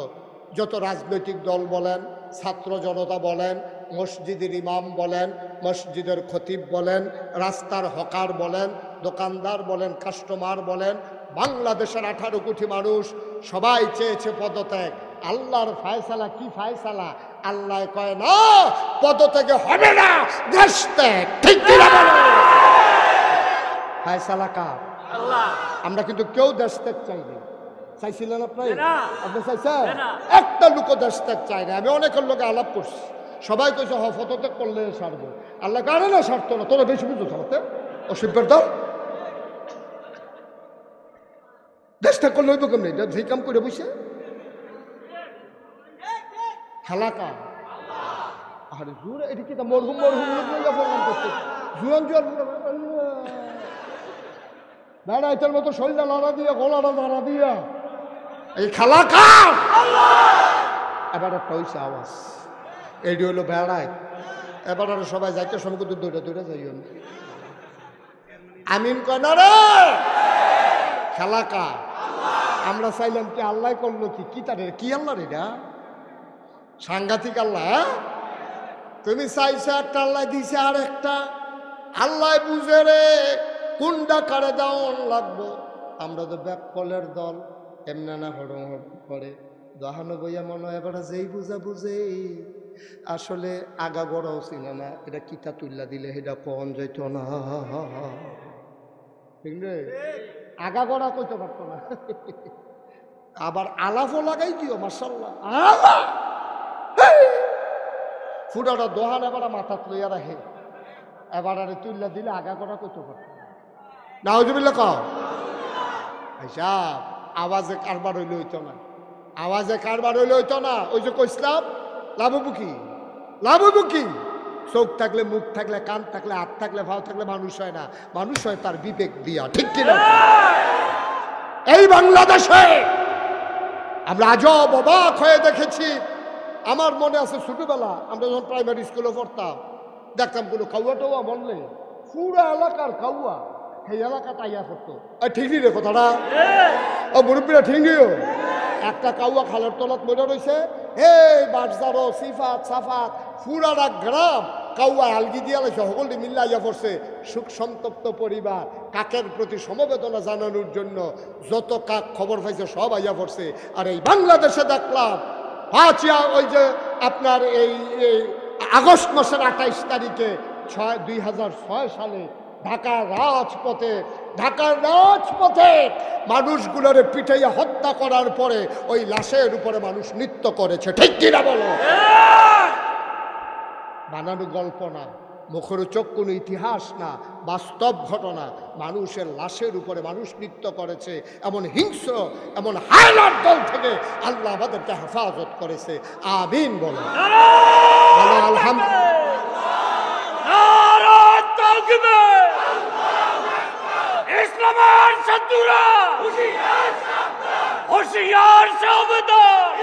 যত রাজনৈতিক দল বলেন, ছাত্র জনতা বলেন, মসজিদের ইমাম বলেন, মসজিদের খতিব বলেন, রাস্তার হকার বলেন, দোকানদার বলেন, কাস্টমার বলেন, বাংলাদেশের 18 কোটি মানুষ সবাই চেয়েছে পদত্যাগ। আল্লাহর ফায়সালা কি ফায়সালা? আল্লাহ কয় না, পদত্যাগে হবে না, দেশ ত্যাগ। ঠিক কিনা বলো? ফায়সালা কার? আল্লাহ। আমরা কিন্তু কেউ দেশ ত্যাগ চাইনি। চাইছিলেন আপনি? আপনি চাইছেন? একটা লোক দেশ ত্যাগ চাই না। আমি অনেকের লোকে আলাপ করছি, সবাই কইছে পদত্যাগ করলে সারবো। আল্লাহ কারে না সারতো না, তোরা বেশি বুঝো সারতে অসভ্যের দল। দেশ ত্যাগ করলে হইব কেমনি? যেই কাম করে বসে খেলা কার? আরে জোর এটি কি মরহুম মরহুম করছে জুয়ান জুয়ান বেড়া এটার মতো শরীরটা লড়া দিয়া গলাটা লড়া দিয়া এই খেলা কার? এবার একটা হইছে আওয়াজ, এটি হলো বেড়ায়। এবার আর সবাই যাইতে সময় কিন্তু দৌড়ে দৌড়ে যাই আমিন কয় না রে, খেলা কার? আমরা চাইলাম কি আল্লাহ করলো কি? কি তাদের কি আল্লাহ রে? এটা সাংঘাতিক আল্লাহ। তুমি চাইছো একটা, আল্লাহ দিছে আর একটা। আল্লাহ বুঝে রে কোনটা কারে দেওয়ান লাগবো। আমরা তো ব্যাককলের দল, এমনা না হরম করে দহানো বইয়া মনে হয় এবার যেই বুঝা বুঝে আসলে আগা গড়াও ছিল না। এটা কিতা তুল্লা দিলে সেটা কন যাইত না, ঠিক রে? আগা গড়া কইতে পারতো না। আবার আলাফও লাগাই দিও মাশাআল্লাহ। ফুটাটা দোহান এবার মাথাত লইয়া রাখে, এবার আরে তুল্লা দিলে আগা গড়া কইতে পারতো না। নাউজুবিল্লাহ কও। হিসাব আওয়াজে কারবার হইলে হইতো না, আওয়াজে কারবার হইলে হইতো না। ওই যে কইসলাম লাভবু কি? লাভবু কি? চোখ থাকলে, মুখ থাকলে, কান থাকলে, হাত থাকলে, ভাও থাকলে মানুষ হয় না। মানুষ হয় তার বিবেক দিয়া। ঠিক কিনা? এই বাংলাদেশে আমরা আজব অবাক হয়ে দেখেছি। আমার মনে আছে ছোটবেলা আমরা যখন প্রাইমারি স্কুলে পড়তাম, দেখতাম কোনো কাউয়া টাউয়া বললে পুরা এলাকার কাউয়া সেই এলাকা তাইয়া পড়তো। ঠিকই রে কথাটা, ও মুরব্বীরা ঠিকইও। একটা কাউয়া খালের তলাত মরে রয়েছে, এই বাটজারো সিফাত সাফাত পুরাটা গ্রাম কাউয়া আলগি দিয়া রয়েছে, সকলটি মিল্লা ইয়া পড়ছে। সুখ সন্তপ্ত পরিবার কাকের প্রতি সমবেদনা জানানোর জন্য যত কাক খবর পাইছে সব আইয়া পড়ছে। আর এই বাংলাদেশে দেখলাম ওই যে আপনার এই আগস্ট মাসের 28 তারিখে 2006 সালে ঢাকার রাজপথে মানুষগুলোরে পিটাইয়া হত্যা করার পরে ওই লাশের উপরে মানুষ নৃত্য করেছে। ঠিক কিনা বলো? বানানো গল্প না, মুখরোচক কোনো ইতিহাস না, বাস্তব ঘটনা। মানুষের লাশের উপরে মানুষ নৃত্য করেছে। এমন হিংস্র, এমন হায়নার দল থেকে আল্লাহ আমাদেরকে হেফাজত করেছে। আমিন বলো, বলো আলহামদুলিল্লাহ। ইসলামের শত্রুরা হুঁশিয়ার সাবধান,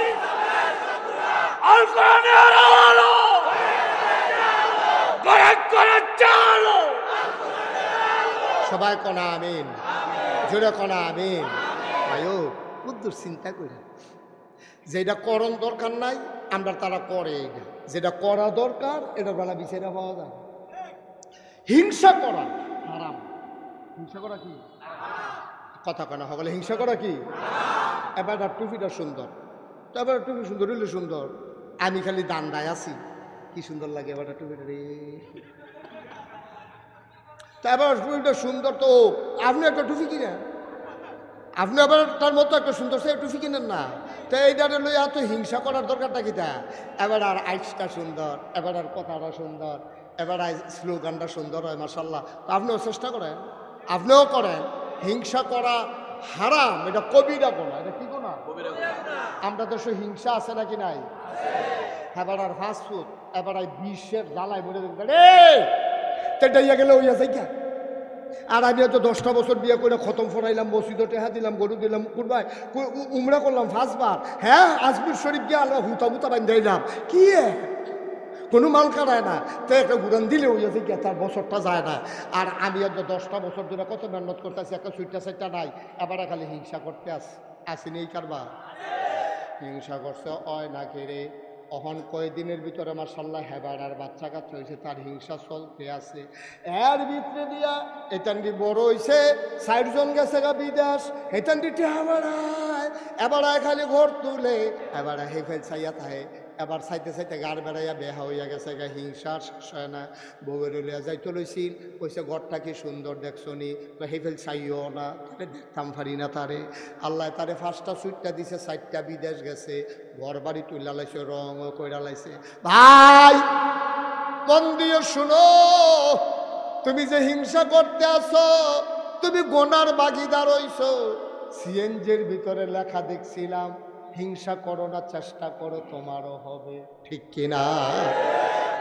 আল কোরআনের আলো বরক করে চালো। সবাই কোনা আমিন, জোরে কোনা আমিন। আয়ো কুদ্দুর চিন্তা করি, যেটা করণ দরকার নাই আমরা তারা করে, এইটা যেটা করা দরকার এটা বেলা বিচারে পাওয়া যায়। হিংসা করা হারাম। হিংসা করা কি? কথা কেনা সকলে হিংসা করা কি? এবার টুপিটা সুন্দর, তো এবার টুপি সুন্দর হইলে সুন্দর। আমি খালি দান্দায় আছি, কি সুন্দর লাগে এবার টুপিটা রে। তো এবার টুপিটা সুন্দর, তো আপনি একটা টুপি কিনেন, আপনি আবার তার মতো একটা সুন্দর সে টুপি কিনেন না। তো এইটারে লই এত হিংসা করার দরকারটা কিটা? এবার আর আইসটা সুন্দর, এবার আর কথাটা সুন্দর, এবার স্লোগানটা সুন্দর হয় মাশাআল্লাহ। তো আপনিও চেষ্টা করেন, আপনিও করেন। হিংসা করা হারাম, এটা কবিরা গোনা। এটা কি গোনা? আমরা দেশে হিংসা আছে নাকি নাই? এবার আর ফাস্টফুড, এবার আর বিশ্বের জ্বালায় মরে দেখবেন তেটাইয়া গেলে ওইয়া যাই কে। আর আমি হয়তো 10টা বছর বিয়ে করে খতম ফরাইলাম, মসজিদে টেহা দিলাম, গরু দিলাম, কুরবাই উমরা করলাম 5 বার। হ্যাঁ, আজমির শরীফ গিয়ে আল্লাহ হুতা মুতা বান্ধে দিলাম। কি কোনো মাল কাটায় না, তো একটা উড়ান দিলে ওই যে তার বছরটা যায় না। আর আমি একদম 10টা বছর ধরে কত মেহনত করতেছি, একটা সুইটটা সাইটটা নাই, এবার খালি হিংসা করতে আসিনি এই কারবা হিংসা করছে অয় না কেড়ে। অহন কয়েকদিনের ভিতরে মার্শাল্লাহ হেবার আর বাচ্চা কাচ্চা হয়েছে, তার হিংসা চলতে আছে। এর ভিতরে দিয়া এটান্ডি বড় হয়েছে, 60 জন গেছে গা বিদেশ, এটান্ডিটি আমার এবার খালি ঘর তুলে, এবার হেফেল চাইয়া থাকে, এবার চাইতে চাইতে গার বেড়াইয়া বেহা হইয়া গেছে গা, হিংসা শেষ হয় না। বউয়ের লিয়া যাইতে লইছিল, কইছে ঘরটা কি সুন্দর দেখছো নি, তো হেফেল চাইও না, তাহলে দেখতাম পারি না তারে। আল্লাহ তারে 5টা সুইটটা দিছে, 4টা বিদেশ গেছে, ঘর বাড়ি তুইলা লাইছে, রঙও কইরা লাইছে। ভাই মন দিয়ে শুনো, তুমি যে হিংসা করতে আসো, তুমি গোনার বাগিদার হইছো। সিএনজির ভিতরে লেখা দেখছিলাম, হিংসা করো না, চেষ্টা করো তোমারও হবে, ঠিক কিনা?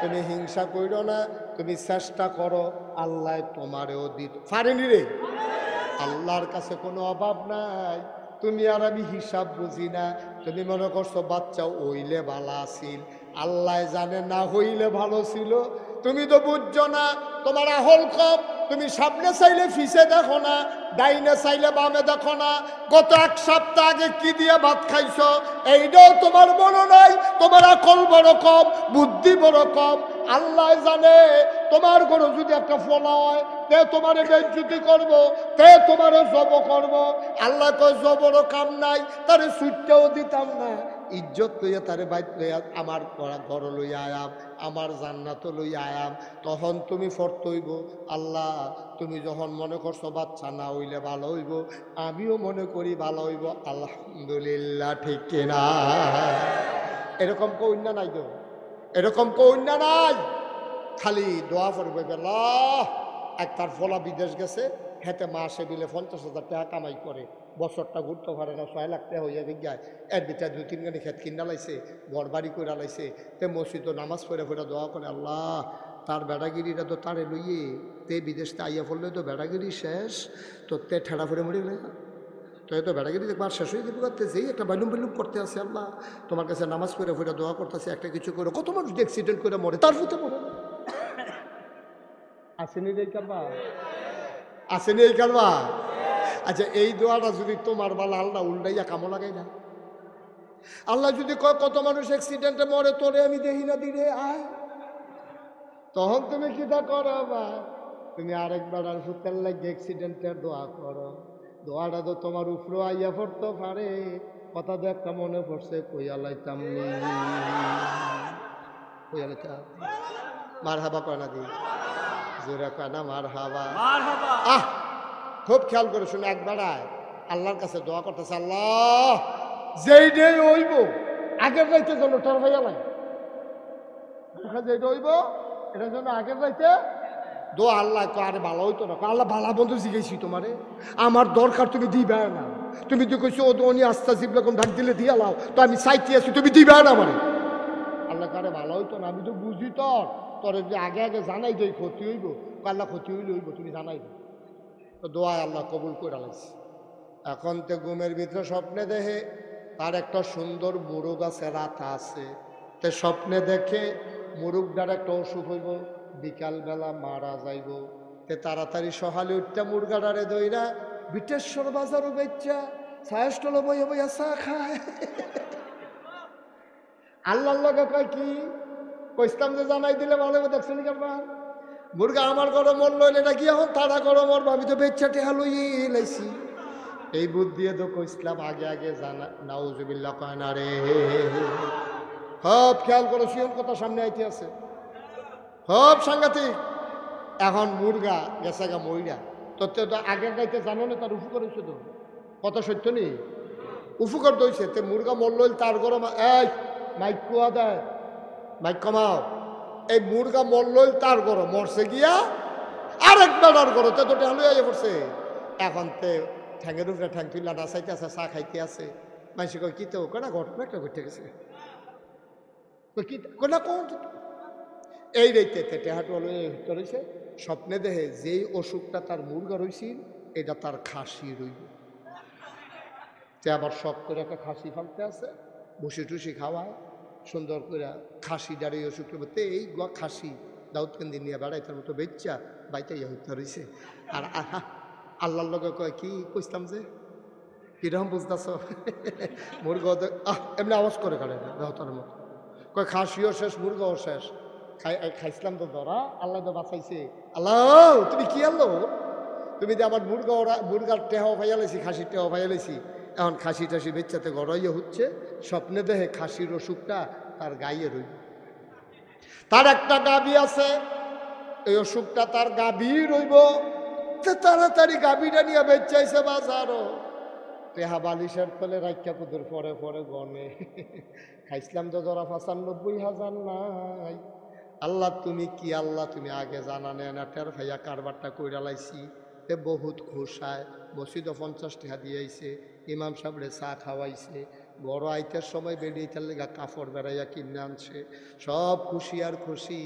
তুমি হিংসা করো না, তুমি চেষ্টা করো, আল্লাহ তোমারও দিত পারেনি রে। আল্লাহর কাছে কোনো অভাব নাই। তুমি আর আমি হিসাব বুঝি না, তুমি মনে করছো বাচ্চা হইলে ভালো আছিল, আল্লাহ জানে না হইলে ভালো ছিল। তুমি তো বুঝছো না, তোমার আহল কম। তুমি সামনে চাইলে ফিসে দেখো না, ডাইনে চাইলে বামে দেখো না। গত 1 সপ্তাহ আগে কি দিয়ে ভাত খাইছো এইটাও তোমার মনে নাই। তোমার আকল বড় কম, বুদ্ধি বড় কম। আল্লাহ জানে তোমার ঘরে যদি একটা ফলা হয়, তে তোমারে বেজ্জতি করবো, তে তোমারে জব করবো। আল্লাহ কয় জবরও কাম নাই, তারে সুইটটাও দিতাম না। ইজ্জত লইয়া তারে বাইত লইয়া আমার ঘর লইয়া আয়াম, আমার জান্নাত লইয়া আয়াম। তখন তুমি ফরত হইব, আল্লাহ তুমি যখন মনে করছো বাচ্চা না হইলে ভালো হইব, আমিও মনে করি ভালো হইব, আলহামদুলিল্লাহ, ঠিক কিনা? এরকম কন্যা নাই তো, এরকম কন্যা নাই। খালি দোয়া করবে, আল্লাহ এক তার ফলা বিদেশ গেছে, হেতে মাসে দিলে 50,000 টাকা কামাই করে, বছরটা ঘুরতে পারে না, 6 লাখ টাকা হইয়া যায়। এর ভিতরে 2-3 গাড়ি খেত কিনা লাইছে, ঘর বাড়ি করে লাইছে। তে মসজিদ নামাজ পড়ে পড়ে দোয়া করে, আল্লাহ তার বেড়াগিরিটা তো তারে লইয়ে, তে বিদেশতে আইয়া পড়লে তো বেড়াগিরি শেষ, তো তে ঠেড়া ফেড়ে মরে গেলে তো এত বেড়াগিরি দেখবার শেষ হয়ে যাবে করতে, যেই একটা বালুম বালুম করতে আসে। আল্লাহ তোমার কাছে নামাজ পড়ে পড়ে দোয়া করতেছে, একটা কিছু করে। কত মানুষ অ্যাক্সিডেন্ট করে মরে, তার ভিতরে মরে আসেনি এই কারবা, আসেনি এই কারবা। আচ্ছা এই দোয়াটা যদি তোমার বালা আল্লাহ উল্টাইয়া কামো লাগাই না, আল্লাহ যদি কয় কত মানুষ অ্যাক্সিডেন্টে মরে, তোরে আমি দেখি না দিলে আয়, তখন তুমি কিটা করো? বা তুমি আরেকবার আর ফুতের লাগে অ্যাক্সিডেন্টের দোয়া করো। দোয়াটা তো তোমার উপরেও আইয়া পড়তে পারে। কথা তো একটা মনে পড়ছে, কইয়া লাইতাম নি, কইয়া লাইতাম। মার হাবা কয় না দি, জোরে কয় না মার হাবা। আহ খুব খেয়াল করে শুনে, একবার আল্লাহর কাছে দোয়া করতেছে, আল্লাহ যেই ডে হইব আগের রাইতে যেন টার ভাইয়া লাগে, যেইটা হইব এটার জন্য আগের রাইতে দোয়া। আল্লাহ কয় আরে ভালো হইতো না, আল্লাহ ভালো বন্ধু জিজ্ঞেসি তোমারে, আমার দরকার তুমি দিবে না। তুমি তো কইছো উনি আস্তা জিবরকম ডাক দিলে দিয়া লাও, তো আমি চাইতে আছি, তুমি দিবে না মানে। আল্লাহ কারে ভালো হইতো না, আমি তো বুঝি তোরে যে আগে আগে জানাই দেই ক্ষতি হইব, আল্লাহ ক্ষতি হইলে হইব, তুমি জানাই দো। তো দোয়া আল্লাহ কবুল করে লাইছে। এখন তো ঘুমের ভিতরে স্বপ্নে দেখে তার একটা সুন্দর মুরগ আছে, রাতা আছে। তে স্বপ্নে দেখে মুরগটার একটা অসুখ হইব, বিকালবেলা মারা যাইব। তে তাড়াতাড়ি সকালে উঠতে মুরগাটারে দইরা বিটেশ্বর বাজারও বেচা ছায়াস্টল বইয়া বইয়া চা খায়। আল্লাহর লগে কয় কি কইসলাম যে জানাই দিলে ভালো হবে, দেখছেন কারবা মুরগা আমার ঘরে মরলো, এটা কি এখন তারা ঘরে মরবো, আমি তো বেচা টেহা লইয়ে লাইছি। এই বুদ্ধি তো কইসলাম আগে আগে জানা, নাউজুবিল্লাহ কয় না রে। সব খেয়াল করো, সিয়ম কথা সামনে আইতে আছে, সব সাংঘাতিক। এখন মুরগা গেছে গা মইরা, তোর তো আগের গাইতে জানো না, তার উপকার হয়েছে তো, কথা সত্য নেই, উপকার দইছে। তে মুরগা মরল, তার গরম এই মাইক কুয়া দেয়, মাইক কমাও। এই মুরগা মরল, তার গরম মরছে গিয়া আরেক বেড়ার গরম, তে তো টেহালু আইয়া পড়ছে। এখন তে ঠ্যাঙের উপরে ঠ্যাং তুইলা নাচাইতে আছে, চা খাইতে আছে। মানুষ কয় কি তো কেনা ঘটনা একটা ঘটে গেছে, কি কোনা কোন এই রেতে টেহাটু রয়েছে। স্বপ্নে দেখে যেই অসুখটা তার মুরগা রইছিল, এটা তার খাসি রইব। তে আবার শখ করে একটা খাসি ফালতে আছে, বসি টুসি খাওয়ায়, সুন্দর করে খাসি দাঁড়িয়ে অসুখ বলতে এই খাসি দাউদকান্দি নিয়ে বেড়াইতার মতো বেচ্চা বাইতে ইয়ে হইতে রয়েছে। আর আল্লাহর লগে কয় কি কইতাম যে কিরকম বুঝতেছ মুরগা এমনি আওয়াজ করে কাটে না দেহতার মতো কয় খাসিও শেষ মুরগাও শেষ খাইছিলাম তো ধরা আল্লাহ তো বাঁচাইছে। আল্লাহ তুমি কি আল্লাহ তুমি যে আমার মুরগার টেহাও ফাইয়ালেছি খাসির টেহাও ফাইয়ালেছি এখন খাসি টাসি বেচ্চাতে গড়াইয়া হচ্ছে স্বপ্নে দেহে খাসির অসুখটা তার গাইয়ে রইল। তার একটা গাবি আছে এই অসুখটা তার গাবি রইব তাড়াতাড়ি গাবিটা নিয়ে বেচাইছে বাজারও টেহা বালিশের তলে রাখা কুদুর পরে পরে গনে খাইছিলাম তো ধরা ৯৫,০০০ নাই। আল্লাহ তুমি কি আল্লাহ তুমি আগে জানা নেন টের ভাইয়া কারবারটা কইরা লাইছি তে বহুত খুশায় মসজিদও ৫০ টাকা দিয়েছে ইমাম সাহেবরে চা খাওয়াইছে বড় আইতের সময় বেরিয়েইতার লেগা কাপড় বেড়াইয়া কিনে আনছে সব খুশি আর খুশি।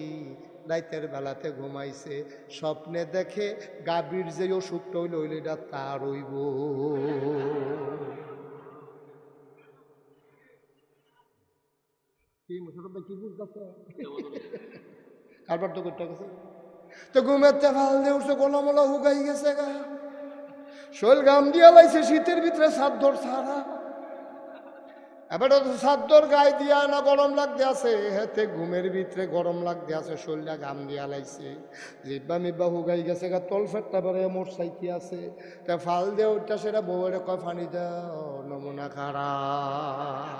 রাইতের বেলাতে ঘুমাইছে স্বপ্নে দেখে গাভীর যে অসুখটা হইল হইল এটা তার হইব। কি বুঝতেছে কারবার তো করতে গেছে তো ঘুমেতে ফাল দিয়ে উঠছে গোলামলা হুগাই গেছে গা শৈল গাম দিয়া লাইছে শীতের ভিতরে সাদ্দর সারা এবার তো সাদ্দর গায়ে দিয়া না গরম লাগতে আছে হেতে ঘুমের ভিতরে গরম লাগতে আছে শৈলটা গাম দিয়া লাইছে জিব্বা মিব্বা হুগাই গেছে গা তল ফেটটা বেড়ে মোট সাইকি আছে তা ফাল দিয়ে উঠটা সেটা বউয়ের কয় ফানি দাও নমুনা খারাপ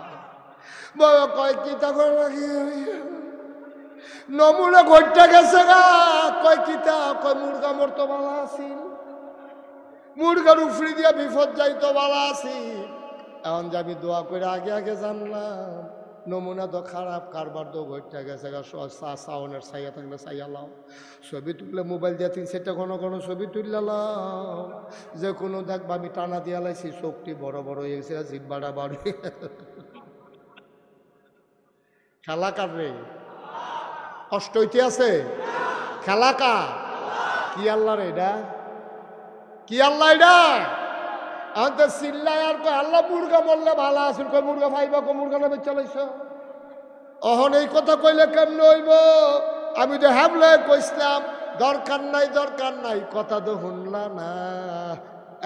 বউ কয় কি তখন রাখি নমুনা ঘটটা গেছে গা কয় কিতা কয় মুরগা মরতো বালা আসিল মুরগার উফরি দিয়া বিপদ যাইতো বালা আসিল। এখন যে আমি দোয়া করে আগে আগে জানলাম নমুনা তো খারাপ কারবার তো ঘটটা গেছে গা সাউনের ছাইয়া থাকলে ছাইয়া লাও ছবি তুললে মোবাইল দিয়ে ৩-৪টা ঘন ছবি তুললে লাও যে কোনো দেখবা আমি টানা দিয়া লাইছি চোখটি বড় বড় হয়ে গেছে জিব্বাটা বাড়ি খেলা কার রে কষ্ট হইতে আছে খেলা কা কি আল্লাহ রে এটা কি আল্লাহ এটা আমাদের চিল্লায় আর কয় আল্লাহ মুরগা বললে ভালো আসুন কয় মুরগা ভাইবা কো মুরগা নেবে চালাইছ অহন এই কথা কইলে কেমন হইব আমি তো হ্যাবলে কইসলাম দরকার নাই কথা তো শুনলা না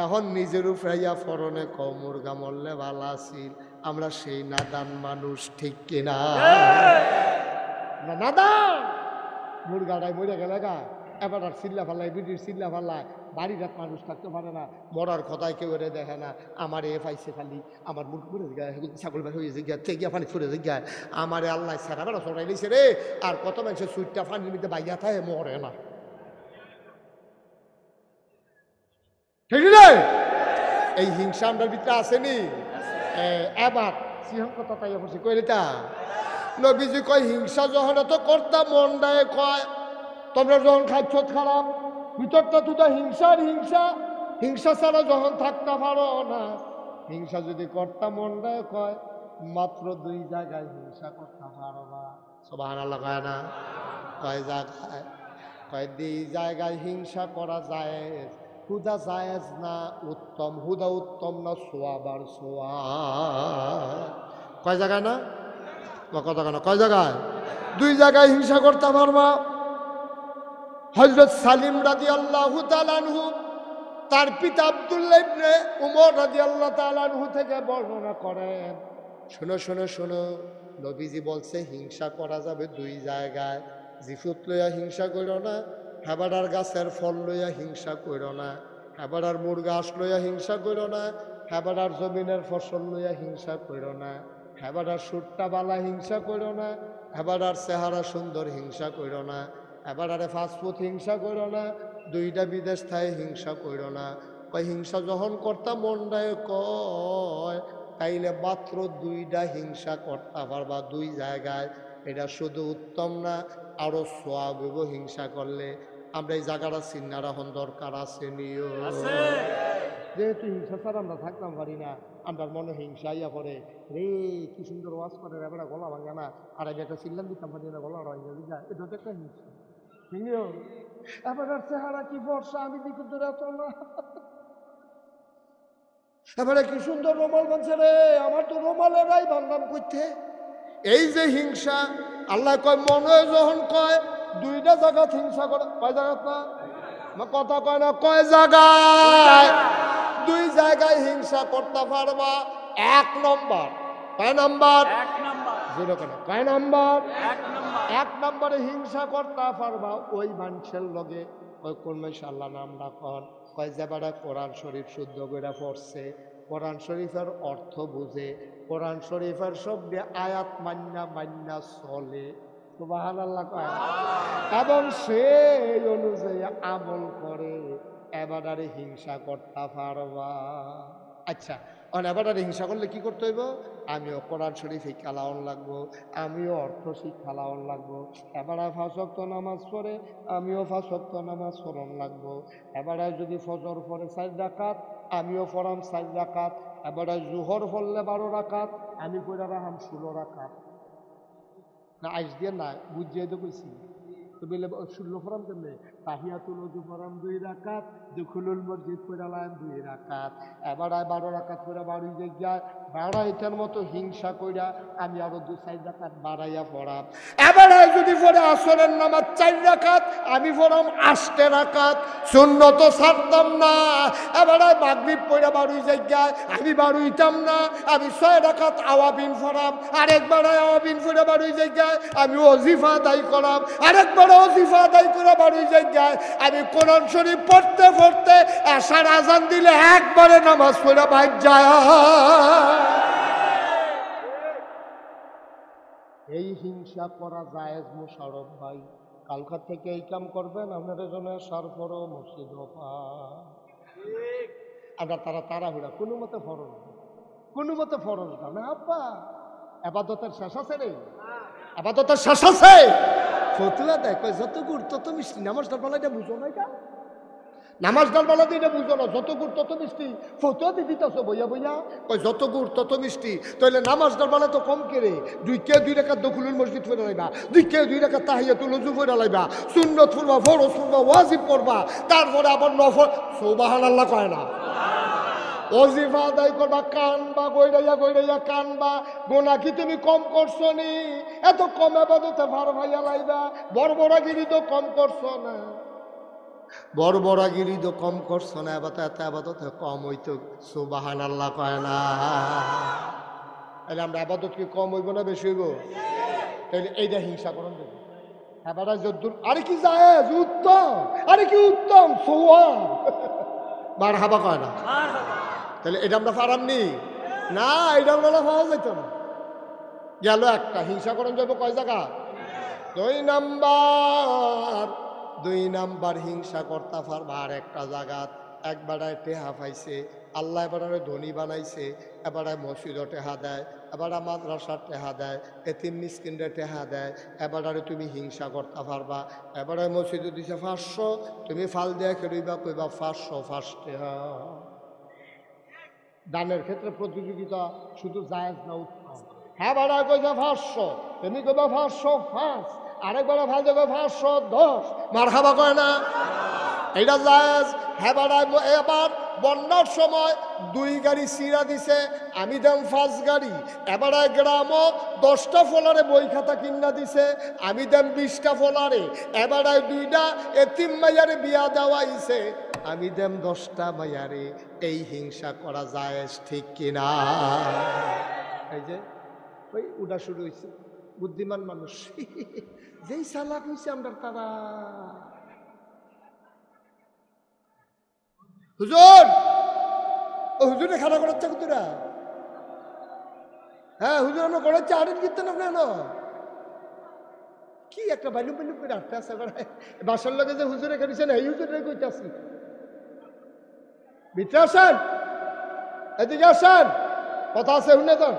এখন নিজের উপরাইয়া ফরনে ক মুরগা মরলে ভালো আসিল আমরা সেই নাদান মানুষ ঠিক কিনা নাদান মুরগাটাই মরে গেলে গা এবার আর চিল্লা ফাল্লাই বিডির চিল্লা ফাল্লায় বাড়ির এক মানুষ থাকতে পারে না মরার কথায় কেউ এনে দেখে না আমার এ পাইছে খালি আমার মুখ পড়ে গায়ে ছাগল বাড়ি হয়ে গিয়া তেগিয়া পানি ফুরে গায় আমার আল্লাহ সারা বেড়া চড়াই নিছে রে আর কত মানুষের সুইটটা পানির মধ্যে বাইয়া থাকে মরে না ঠিক রে এই হিংসা আমরা ভিতরে আসেনি এবার সিংহ কথা তাই বলছি কইলেটা নবীজি কয় হিংসা যখন এত কর্তা মন দেয় কয় তোমরা যখন খাচ্ছ খারাপ ভিতরটা তো হিংসার হিংসা ছাড়া যখন থাকতে পারো না হিংসা যদি কর্তা মন দেয় কয় মাত্র 2 জায়গায় হিংসা করতে পারো না সুবহানাল্লাহ কয় না কয় জায়গায় কয় 2 জায়গায় হিংসা করা যায় হুদা জায়েজ না উত্তম হুদা উত্তম না সোয়াবার সোয়া কয় জায়গায় না কথা কেন কয় জায়গায় 2 জায়গায় হিংসা করতে পারবা। হযরত সালিম রাদিয়াল্লাহু তাআলা আনহু তার পিতা আব্দুল্লাহ ইবনে উমর রাদিয়াল্লাহু তাআলা আনহু থেকে বর্ণনা করেন শোনো নবীজি বলছে হিংসা করা যাবে 2 জায়গায় জিফুত লইয়া হিংসা করো না হেবাডার গাছের ফল লইয়া হিংসা করো না হেবাডার মুরগা আস লইয়া হিংসা করো না হেবাডার জমিনের ফসল লইয়া হিংসা করো না হেবাডার সুট্টা বালা হিংসা করো না হেবাডার চেহারা সুন্দর হিংসা করো না হেবাডারে ফাস্টফুড হিংসা করো না 2টা বিদেশ থাই হিংসা করো না কয় হিংসা যখন কর্তা মন্ডায় কয় তাইলে মাত্র 2টা হিংসা করতে পারবা 2 জায়গায় এটা শুধু উত্তম না আরো সোয়াব হিংসা করলে আমরা এই জায়গাটা চিন্নার এখন দরকার আছে নিও যেহেতু হিংসা ছাড়া আমরা থাকতাম পারি না আমরা মনে হিংসা ইয়া করে রে কি সুন্দর ওয়াজ করে এবার গলা ভাঙা না আর আমি একটা চিল্লাম দিতাম পারি না গলা ভাঙা দিঘা এটা তো একটা হিংসা বুঝলিও এবার চেহারা কি বর্ষা আমি দিকে দূরে তো না এবারে কি সুন্দর রুমাল বানছে রে আমার তো রুমালেরাই বানলাম করতে এই যে হিংসা আল্লাহ কয় মনে যখন কয় দুইটা জায়গাত হিংসা করে, কয় জায়গাত না কথা কয় না, কয় জায়গায়? দুই জায়গায় হিংসা করতে পারবা। এক নম্বর, কয় নম্বর? জিরো কেন, কয় নম্বর? এক নম্বরে হিংসা করতে পারবা ওই মানুষের লগে ওই কোন মানুষ আল্লাহ নামটা কর, কয় যে বেড়া কোরআন শরীফ শুদ্ধ করে পড়ছে, কোরআন শরীফের অর্থ বুঝে, কোরআন শরীফের সব আয়াত মান্না মান্না চলে, সুবহানাল্লাহ কয়, এবং সেই অনুযায়ী আমল করে, এবারে হিংসা করতে পারবা। আচ্ছা, এবারে হিংসা করলে কি করতে হইব? আমিও কোরআন শরীফ শিক্ষা লাওয়ান লাগবো, আমিও অর্থ শিক্ষা লাওয়ান লাগবো। এবারে 5 ওয়াক্ত নামাজ পড়ে আমিও 5 ওয়াক্ত নামাজ পড়ন লাগবো। এবারে যদি ফজর পড়ে 4 রাকাত আমিও পড়াম 4 রাকাত। এবারে জোহর পড়লে 12 রাকাত আমি পড়া রাখাম 16 রাকাত। না আইস দিয়ে না বুঝিয়ে তো কইছি তো বলে 16 পড়াম কেমনে? তাহিয়াতুল ওযু পড়াম 2 রাকাত, দুখুলুল মসজিদ পড়ালাম 2 রাকাত। এবারে 12 রাকাত পড়া 12 জায়গায় 12 এটার মতো হিংসা কইরা আমি আরো 2-4 রাকাত বাড়াইয়া পড়াম। এবারে যদি পড়ে আসরের নামাজ 4 রাকাত আমি পড়াম 8 রাকাত, সুন্নত ছাড়তাম না। এবারে মাগরিব পড়া 12 জায়গায় আমি 12 ইতাম না, আমি 6 রাকাত আওয়াবিন পড়াম। আরেকবার আওয়াবিন পড়া 12 জায়গায় আমি ওজিফা আদায় করাম। আরেকবার ওজিফা আদায় করা 12 জায়গায় আমি কোরআন শরীফ পড়তে পড়তে এশার আজান দিলে একবারে নামাজ পড়া বাইর যায়। এই হিংসা করা জায়েজ মোশারফ ভাই? কালকা থেকে এই কাম করবেন আপনার জন্য সরফর মসজিদ আবার তারা তাড়াহুড়া কোনো মতে ফরজ, কোনো মতে ফরজ না আপা। আবাদতের শেষ আছে রে, আবাদতের শেষ আছে। ফতুয়া দেখ যত গুড় তত মিষ্টি, নামাজ ডালপালা এটা বুঝো না, এটা নামাজ ডালপালা এটা বুঝো না, যত গুড় তত মিষ্টি। ফতুয়া দিয়ে দিতেছ বইয়া বইয়া, কই যত গুড় তত মিষ্টি। তাহলে নামাজ ডালপালা তো কম কেড়ে, 2 রাকাত দখুলুল মসজিদ পড়া লাইবা, 2 রাকাত তাহিয়াতুল ওযু পড়া লাইবা, সুন্নত পড়বা, ফরজ পড়বা, ওয়াজিব পড়বা, তারপরে আবার নফল। সুবহানাল্লাহ কয় না? ওজিফা আদায় করবা, কানবা, গইড়াইয়া গইড়াইয়া কানবা। গোনা কি তুমি কম করছো নি? এত কম আবাদতে ভার ভাইয়া লাইবা। বড়বড়াগিরি তো কম করছো না, বড়বড়াগিরি তো কম করছো না, এত আবাদতে কম হইতো। সুবহানাল্লাহ কয় না? তাহলে আমরা আবাদত কি কম হইব না বেশি হইব? তাহলে এইটা হিংসা করুন দেব। এবার যদ্দুর আরে কি জায়েজ, উত্তম, আরে কি উত্তম সওয়াব, মারহাবা কয় না? তাহলে এটা আমরা পারামনি না, এটা আমরা পাওয়া যেত না। গেল একটা হিংসা করণ যাবো কয় জায়গা? 2 নাম্বার হিংসা করতে পারবা আর একটা জায়গাত। একবারে টেহা পাইছে আল্লাহ, এবারে ধনী বানাইছে, এবারে মসজিদও টেহা দেয়, এবারে মাদ্রাসার টেহা দেয়, এতিম মিসকিনরে টেহা দেয়। এবারে তুমি হিংসা করতে পারবা। এবারে মসজিদে দিছে 500, তুমি ফাল দিয়ে খেলবা, কইবা 500 টেহা। দানের ক্ষেত্রে প্রতিযোগিতা শুধু জায়েজ না উত্তম। হ্যাঁ বাড়া কইছে 500, তুমি কইবা 505, আরেকবার ভাল দেবে 510, মারহাবা কয় না? এটা জায়েজ। হ্যাঁ বাড়া এবার বন্যার সময় 2 গাড়ি সিরা দিছে, আমি দাম 5 গাড়ি। এবারে গ্রামও 10টা ফলারে বই খাতা কিনা দিছে, আমি দাম 20টা ফলারে। এবারে 2টা এতিম মাইয়ারে বিয়া দেওয়াইছে, আমি দেম 10টা মাইয়ারে। এই হিংসা করা জায়েজ, ঠিক কিনা? এই যে ওই উডা শুরু হয়েছে, বুদ্ধিমান মানুষ যেই চালাক হয়েছে আমরা তারা। হুজুর, ও হুজুরে খানা করাচ্ছে কুতুরা। হ্যাঁ হুজুর আমরা করাচ্ছি, আরেক কীর্তন আপনার কি একটা বাইলুম বাইলুম করে আটটা আছে। বাসার লগে যে হুজুরে খেয়েছেন এই হুজুরে কইতাছি, ভিতরে আসেন, এদিকে আসেন, কথা আছে শুনে তো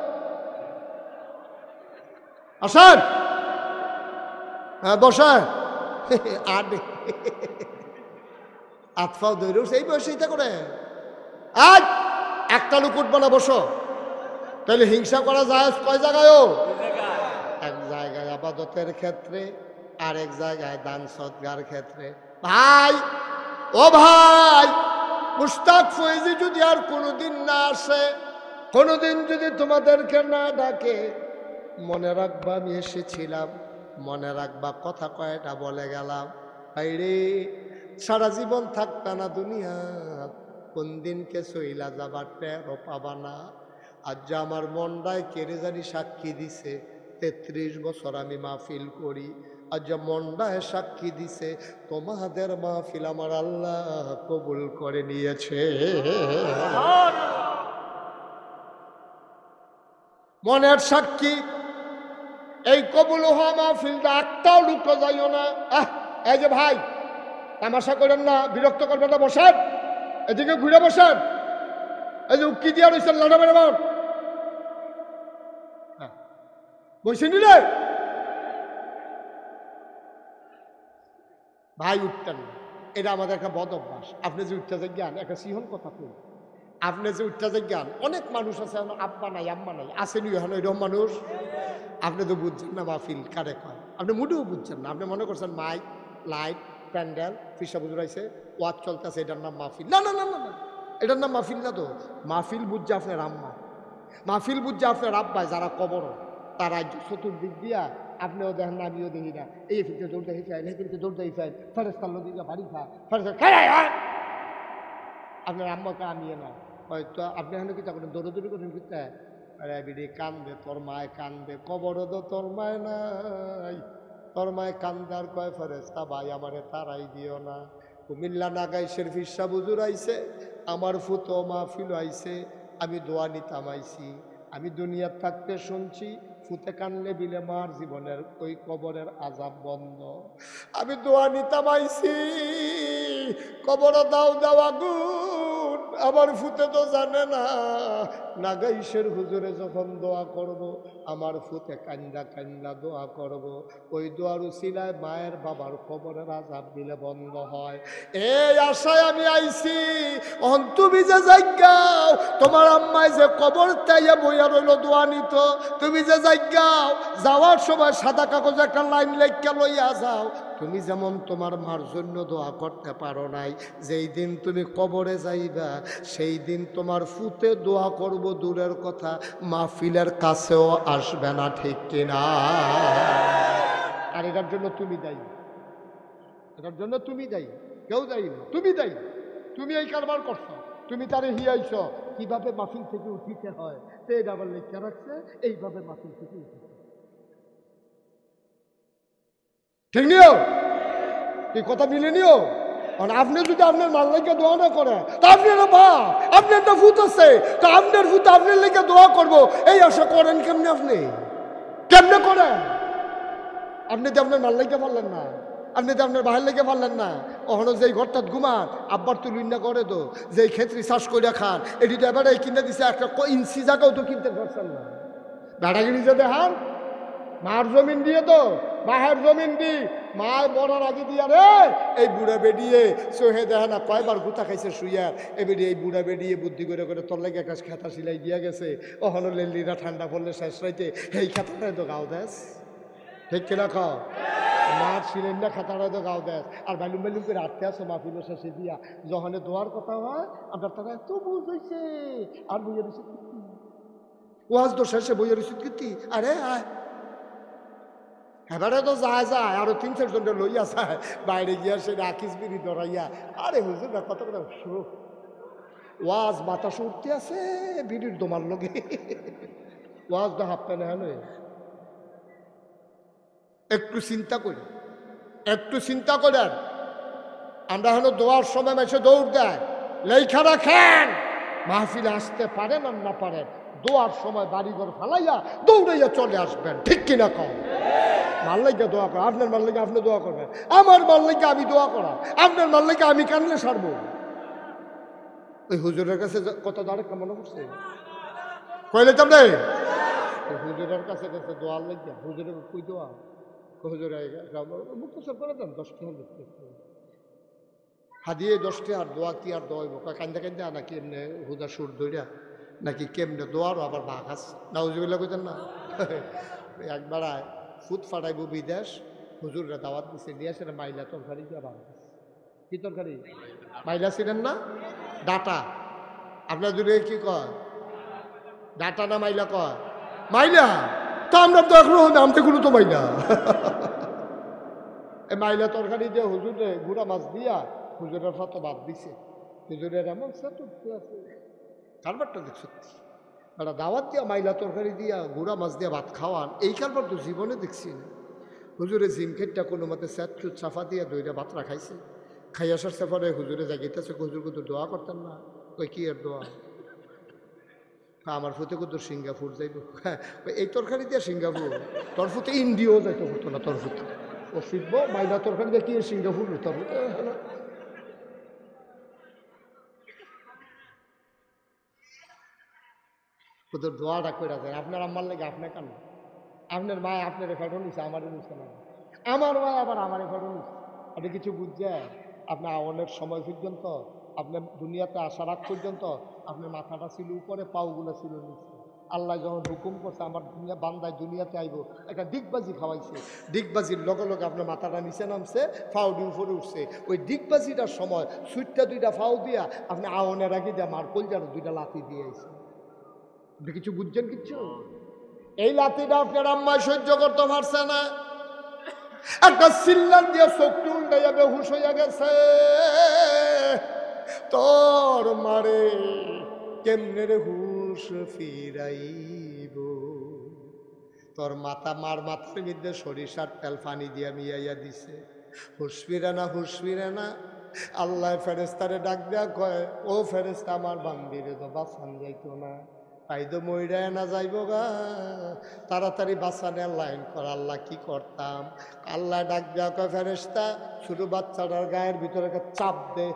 আসেন। হ্যাঁ বসেন। আতফাও দৈর সেই বয়সে এটা করে আজ একটা লোক উঠবো না, বসো। তাহলে হিংসা করা যায় কয় জায়গায়? এক জায়গায় আবাদতের ক্ষেত্রে, আরেক জায়গায় দান সৎকার ক্ষেত্রে। ভাই ও ভাই, মুস্তাক ফয়েজি যদি আর কোনোদিন না আসে, কোনোদিন যদি তোমাদেরকে না ডাকে, মনে রাখবা আমি এসেছিলাম, মনে রাখবা কথা কয়টা বলে গেলাম। রে সারা জীবন থাকতা না দুনিয়া, কোন দিনকে সইলা যাবার টেরও পাবা না। আজ যে আমার মনটায় কেড়ে জানি সাক্ষী দিছে ৩৩ বছর আমি মাহফিল করি, আজ যে মনটায় সাক্ষী দিছে তোমাদের মাহফিল আমার আল্লাহ কবুল করে নিয়েছে। মনের সাক্ষী এই কবুল হওয়া মাহফিলটা একটাও লুকো যাইও না। এই যে ভাই তামাশা করেন না, বিরক্ত করবেন না, বসেন এদিকে ঘুরে বসেন। এই যে উক্কি দিয়া রয়েছেন লাডা মেরে বাপ বসে নিলে ভাই উঠতেন না, এটা আমাদের একটা বদ অভ্যাস। আপনি যে উঠতে যে জ্ঞান একটা সিহন কথা কই, আপনি যে উঠতে যে জ্ঞান, অনেক মানুষ আছে আব্বা নাই আম্মা নাই, আসেনি এখন এরকম মানুষ। আপনি তো বুঝছেন না মাহফিল কারে কয়, আপনি মোটেও বুঝছেন না। আপনি মনে করছেন মাইক লাইট প্যান্ডেল ফিসা বুঝাইছে ওয়াজ চলতেছে, এটার নাম মাহফিল। না না না না না, এটার নাম মাহফিল না তো। মাহফিল বুঝছে আপনার আম্মা, মাহফিল বুঝছে আপনার আব্বায় যারা কবর, তারা চতুর্দিক দিয়া আপনিও দেখেন না আমিও দেখি না, এই ফিরতে দৌড় দেখি ফেল, এই ফিরতে দৌড় দেখি ফেল, ফেরেস্তার নদীকে বাড়ি খায়, ফেরেস্তা আপনার আম্মাকে আমিয়ে না হয়তো আপনি এখন কি তখন দৌড়দৌড়ি করেন ফিরতে বিড়ি কান্দে, তোর মায় কান্দে, কবর তো তোর মায় নাই, তোর মায় কান্দার কয় ফেরেস্তা ভাই আমারে তারাই দিও না। কুমিল্লা নাগাইশের ফিরসা বুজুর আইছে, আমার ফুতো মাহফিল আইছে, আমি দোয়া নিতাম আইছি। আমি দুনিয়ার থাকতে শুনছি ফুতে কানলে বিলে মার জীবনের ওই কবরের আজাব বন্ধ। আমি দোয়া নিতাম আইছি, কবর দাও দাও আগুন, আমার ফুতে তো জানে না নাগাইশের হুজুরে যখন দোয়া করব, আমার ফুতে কান্দা কান্দা দোয়া করব, ওই দোয়ার উসিলায় মায়ের বাবার কবরের আজাব দিলে বন্ধ হয়। এই আশায় আমি আইছি। তুমি যে যাইগাও তোমার আম্মায় যে কবর তাইয়া বইয়া রইল দোয়া নিত, তুমি যে যাইগাও যাওয়ার সময় সাদা কাগজে একটা লাইন লেখা লইয়া যাও। তুমি যেমন তোমার মার জন্য দোয়া করতে পারো নাই, যেই দিন তুমি কবরে যাইবা সেই দিন তোমার ফুতে দোয়া করব দূরের কথা, মাহফিলের কাছেও আসবে না, ঠিক কিনা? আর এটার জন্য তুমি দায়ী, এটার জন্য তুমি দায়ী, কেউ দায়ী না, তুমি দায়ী। তুমি এই কারবার করছো, তুমি তারে হিয়াইছ কিভাবে মাহফিল থেকে উঠিতে হয়, তো এটা আবার লেখা রাখছে এইভাবে মাহফিল থেকে উঠিতে। ঠিক নিও, এই কথা মিলে নিও। আর আপনি যদি আপনার মাল লেগে দোয়া না করে, তা আপনি একটা বাপ, আপনি একটা ভূত আছে, তো আপনার ভূত আপনার লেগে দোয়া করবো এই আশা করেন কেমনে? আপনি কেমনে করেন? আপনি তো আপনার মাল লেগে পারলেন না, আপনি তো আপনার বাহির লেগে পারলেন না। ওখানে যেই ঘরটা ঘুমান আব্বার তুলুন না করে তো, যেই ক্ষেত্রে চাষ করে খান এটি তো এবারে কিনে দিছে, একটা ইঞ্চি জায়গাও তো কিনতে পারছেন না। বেড়াগিরি যে দেখান মার জমিন দিয়ে তো, মায়ের জমিন দি মায় মরার আগে দিয়া রে এই বুড়া বেডিয়ে সোহে দেখা না কয়বার গুতা খাইছে শুইয়া, এবারে এই বুড়া বেডিয়ে বুদ্ধি করে করে তোর লাগে একটা খেতা সিলাই দিয়া গেছে, ওখানে লেলিরা ঠান্ডা পড়লে শেষ রাইতে এই খেতাটাই তো গাও দেশ, ঠিক কিনা খাও? মার ছিলেন না খাতাটাই তো গাও দেশ। আর ভ্যালুম ভ্যালুম করে আটকে আসো মাহফিলের শেষে দিয়া, যখন দোয়ার কথা হয় আপনার তারা এত বুঝ হয়েছে, আর বইয়ের উচিত কীর্তি ওয়াজ তো শেষে বইয়ের উচিত কীর্তি, আরে আয় এবারে তো যায় যায় আরো ৩-৪ জনটা লইয়া যায় বাইরে গিয়া সে রাখিস বিড়ি ধরাইয়া, আরে হুজুর না কত কথা ওয়াজ বাতাস উঠতে আছে বিড়ির দোমার লগে, ওয়াজ তো হাফ প্যানে হ্যাঁ। একটু চিন্তা করি, একটু চিন্তা করেন। আমরা হলো দোয়ার সময় এসে দৌড় দেয়, লেখা রাখেন মাহফিলে আসতে পারেন আর না পারেন, দোয়ার সময় বাড়িঘর ফালাইয়া দৌড়াইয়া চলে আসবেন, ঠিক কিনা কম? মাল্লাইকে দোয়া করা, আপনার মাল্লাইকে আপনি দোয়া করবেন, আমার মাল্লাইকে আমি দোয়া করা, আপনার মাল্লাইকে আমি কানলে সারবো। ওই হুজুরের কাছে কত দাঁড়াক মনে করছে কইলে তোমরা হুজুরের কাছে কাছে দোয়ার লাগিয়া হুজুরের কই দোয়া, হুজুরে মুক্তসর করে দেন 10 টাকা হাদিয়ে 10 টাকা, আর দোয়া কি আর দোয়াইব কান্দা কান্দা নাকি এমনি হুদা সুর দইরা নাকি কেমনে দোয়ারও আবার বাঘ আছে নাউজুবিল্লাহ কইতেন না। একবার ফুট ফাটাইব বিদেশ, হুজুররা দাওয়াত দিচ্ছে নিয়ে আসে মাইলা তরকারি দিয়ে বাঘ, কি তরকারি? মাইলা ছিলেন না, ডাটা, আপনার দূরে কি কয় ডাটা না মাইলা কয়? মাইলা। তা আমরা তো এখনো নামতে কোনো তো পাই না। এই মাইলা তরকারি দিয়ে হুজুরে গুড়া মাছ দিয়া হুজুরের ফত বাদ দিছে। হুজুরের এমন সাতুর্থী আছে, কারবারটা দেখ সত্যি একটা দাওয়াত দিয়া মাইলা তরকারি দিয়া গুড়া মাছ দিয়া ভাত খাওয়ান, এই কারবার তো জীবনে দেখছি না। হুজুরে জিমখেটটা কোনো মতে স্যাটুট সাফা দিয়া দইটা ভাত রাখাইছে। খাই আসার সেফারে হুজুরে জাগিতেছে, হুজুর কত দোয়া করতেন না? কই কি আর দোয়া? আমার ফুতে কত সিঙ্গাপুর যাইব। হ্যাঁ, এই তরকারি দিয়ে সিঙ্গাপুর, তোর ফুতে ইন্ডিয়াও যাইতে হতো না। তোর ফুতে ও শিখব মাইলা তরকারি দিয়ে কি সিঙ্গাপুর তোর ফুতে তোদের দোয়াটা করে যায়। আপনার আম্মার লেগে আপনার কেন? আপনার মা আপনার ফেটো নিচ্ছে, আমারও নিচ্ছে না। আমার মা আবার আমার ফেটো নিচ্ছে। আপনি কিছু বুঝছে? আপনার অনেক সময় পর্যন্ত, আপনার দুনিয়াতে আসার আগ পর্যন্ত আপনার মাথাটা ছিল উপরে, পাওগুলো ছিল নিচে। আল্লাহ যখন হুকুম করছে আমার দুনিয়া বান্দায় দুনিয়াতে আইব, একটা ডিগবাজি খাওয়াইছে। ডিগবাজির লগে লগে আপনার মাথাটা নিচে নামছে, ফাউডি উপরে উঠছে। ওই ডিগবাজিটার সময় সুইটটা দুইটা ফাউ দিয়া আপনি আওয়ানের আগে দিয়া মার কলজার দুইটা লাথি দিয়ে আইছে। আপনি কিছু বুঝছেন? কিচ্ছু। এই লাথিটা আপনার আম্মায় সহ্য করতে পারছে না, একটা সিল্লার দিয়ে চোখটি উল্টাইয়া বেহুশ হইয়া গেছে। তোর মারে কেমনে রে হুশ ফিরাইব? তোর মার মাথার মধ্যে সরিষার তেল পানি দিয়া মিয়াইয়া দিছে। হুশ ফিরে না, হুশ ফিরে না। আল্লাহ ফেরেস্তারে ডাক দেয়া কয়, ও ফেরেস্তা আমার বান্দিরে তো বাঁচান যাইতো না, তাই তো মইরায় না যাইব গা, তাড়াতাড়ি বাঁচানের লাইন কর। আল্লাহ কি করতাম? আল্লাহ ডাক দেয়া কয়, ফেরেস্তা ছোট বাচ্চাটার গায়ের ভিতরে একটা চাপ দে,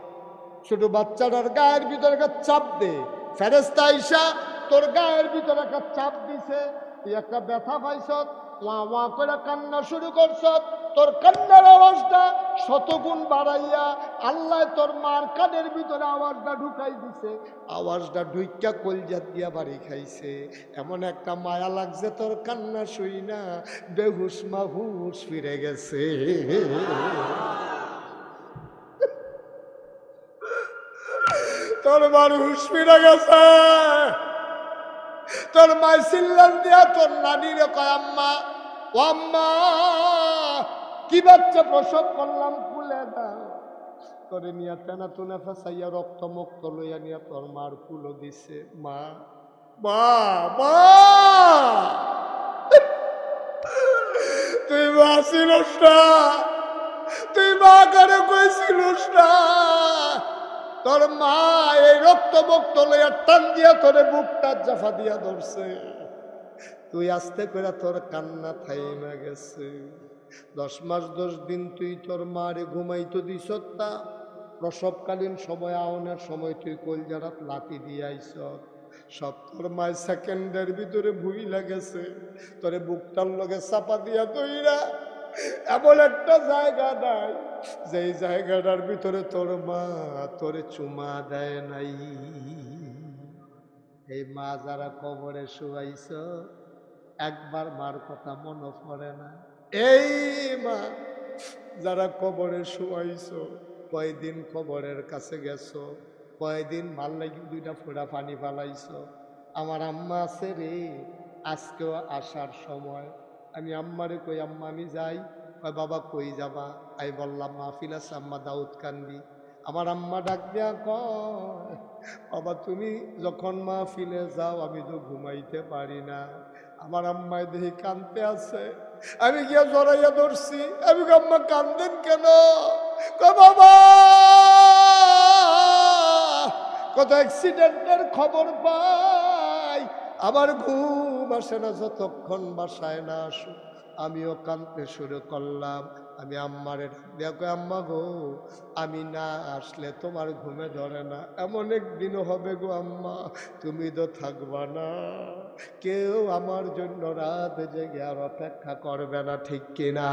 ছোট বাচ্চাটার গায়ের ভিতরে একটা চাপ দে। ফেরেস্তা আইসা তোর গায়ের ভিতরে একটা চাপ দিছে, তুই একটা ব্যথা পাইছ, ওয়া ওয়া করে কান্না শুরু করছ। তোর কান্নার আওয়াজটা শতগুণ বাড়াইয়া আল্লাহ তোর মার কানের ভিতরে আওয়াজটা ঢুকাই দিছে। আওয়াজটা ঢুইকা কলজাত দিয়া বাড়ি খাইছে। এমন একটা মায়া লাগছে তোর কান্না শুই না, বেহুশ মাহুশ ফিরে গেছে। তোর মার হুশ ফিরে গেছে। তোর মায় সিল্লান দিয়া তোর নানিরে কয়, আম্মা ও আম্মা, কি বাচ্চা প্রসব করলাম, কুলে দাও। তোরে নিয়া তেনা তুনা ফেসাইয়া রক্ত মুক্ত লইয়া নিয়া তোর মার কুলো দিছে। মা মা মা, তুই মা ছিলস না, তুই মা কারে কইছিলস না। তোর মা এই রক্ত মুক্ত লইয়া টান দিয়া তোরে বুকটা জাফা দিয়া ধরছে। তুই আস্তে করে তোর কান্না থাইমা গেছে। 10 মাস 10 দিন তুই তোর মারে ঘুমাইতো দিস তা, প্রসবকালীন সময় আওনের সময় তুই কলজারাত লাথি দিয়ে আইস। সব তোর মায় সেকেন্ডের ভিতরে ভুইলা গেছে। তোরে বুকটার লগে চাপা দিয়া দইরা এমন একটা জায়গা নাই যেই জায়গাটার ভিতরে তোর মা তোরে চুমা দেয় নাই। এই মা যারা কবরে শুয়াইছ, একবার মার কথা মনে পড়ে না? এই মা যারা কবরে শুয়াইছ, কয়দিন কবরের কাছে গেছো, কয়দিন ভাল লাগি দুইটা ফোড়া পানি ফালাইছ। আমার আম্মা আছে রে, আজকেও আসার সময় আমি আম্মারে কই, আম্মা আমি যাই। কয় বাবা কই যাবা? আমি বললাম মাহফিল আছে আম্মা, দাউদ কান্দি। আমার আম্মা ডাক দিয়া কয়, বাবা তুমি যখন মাহফিলে যাও আমি তো ঘুমাইতে পারি না। আমার আম্মায় দেখি কান্দতে আছে, আমি গিয়া জড়াইয়া ধরছি। আমি আম্মা কান্দেন কেন? কয় বাবা কত অ্যাক্সিডেন্টের খবর পাই, আমার ঘুম আসে না যতক্ষণ বাসায় না আসো। আমিও কাঁদতে শুরু করলাম। আমি আম্মারে দেখো, আম্মা গো আমি না আসলে তোমার ঘুমে ধরে না, এমন একদিনও হবে গো আম্মা তুমি তো থাকবা না, কেউ আমার জন্য রাত জেগে আর অপেক্ষা করবে না, ঠিক কিনা?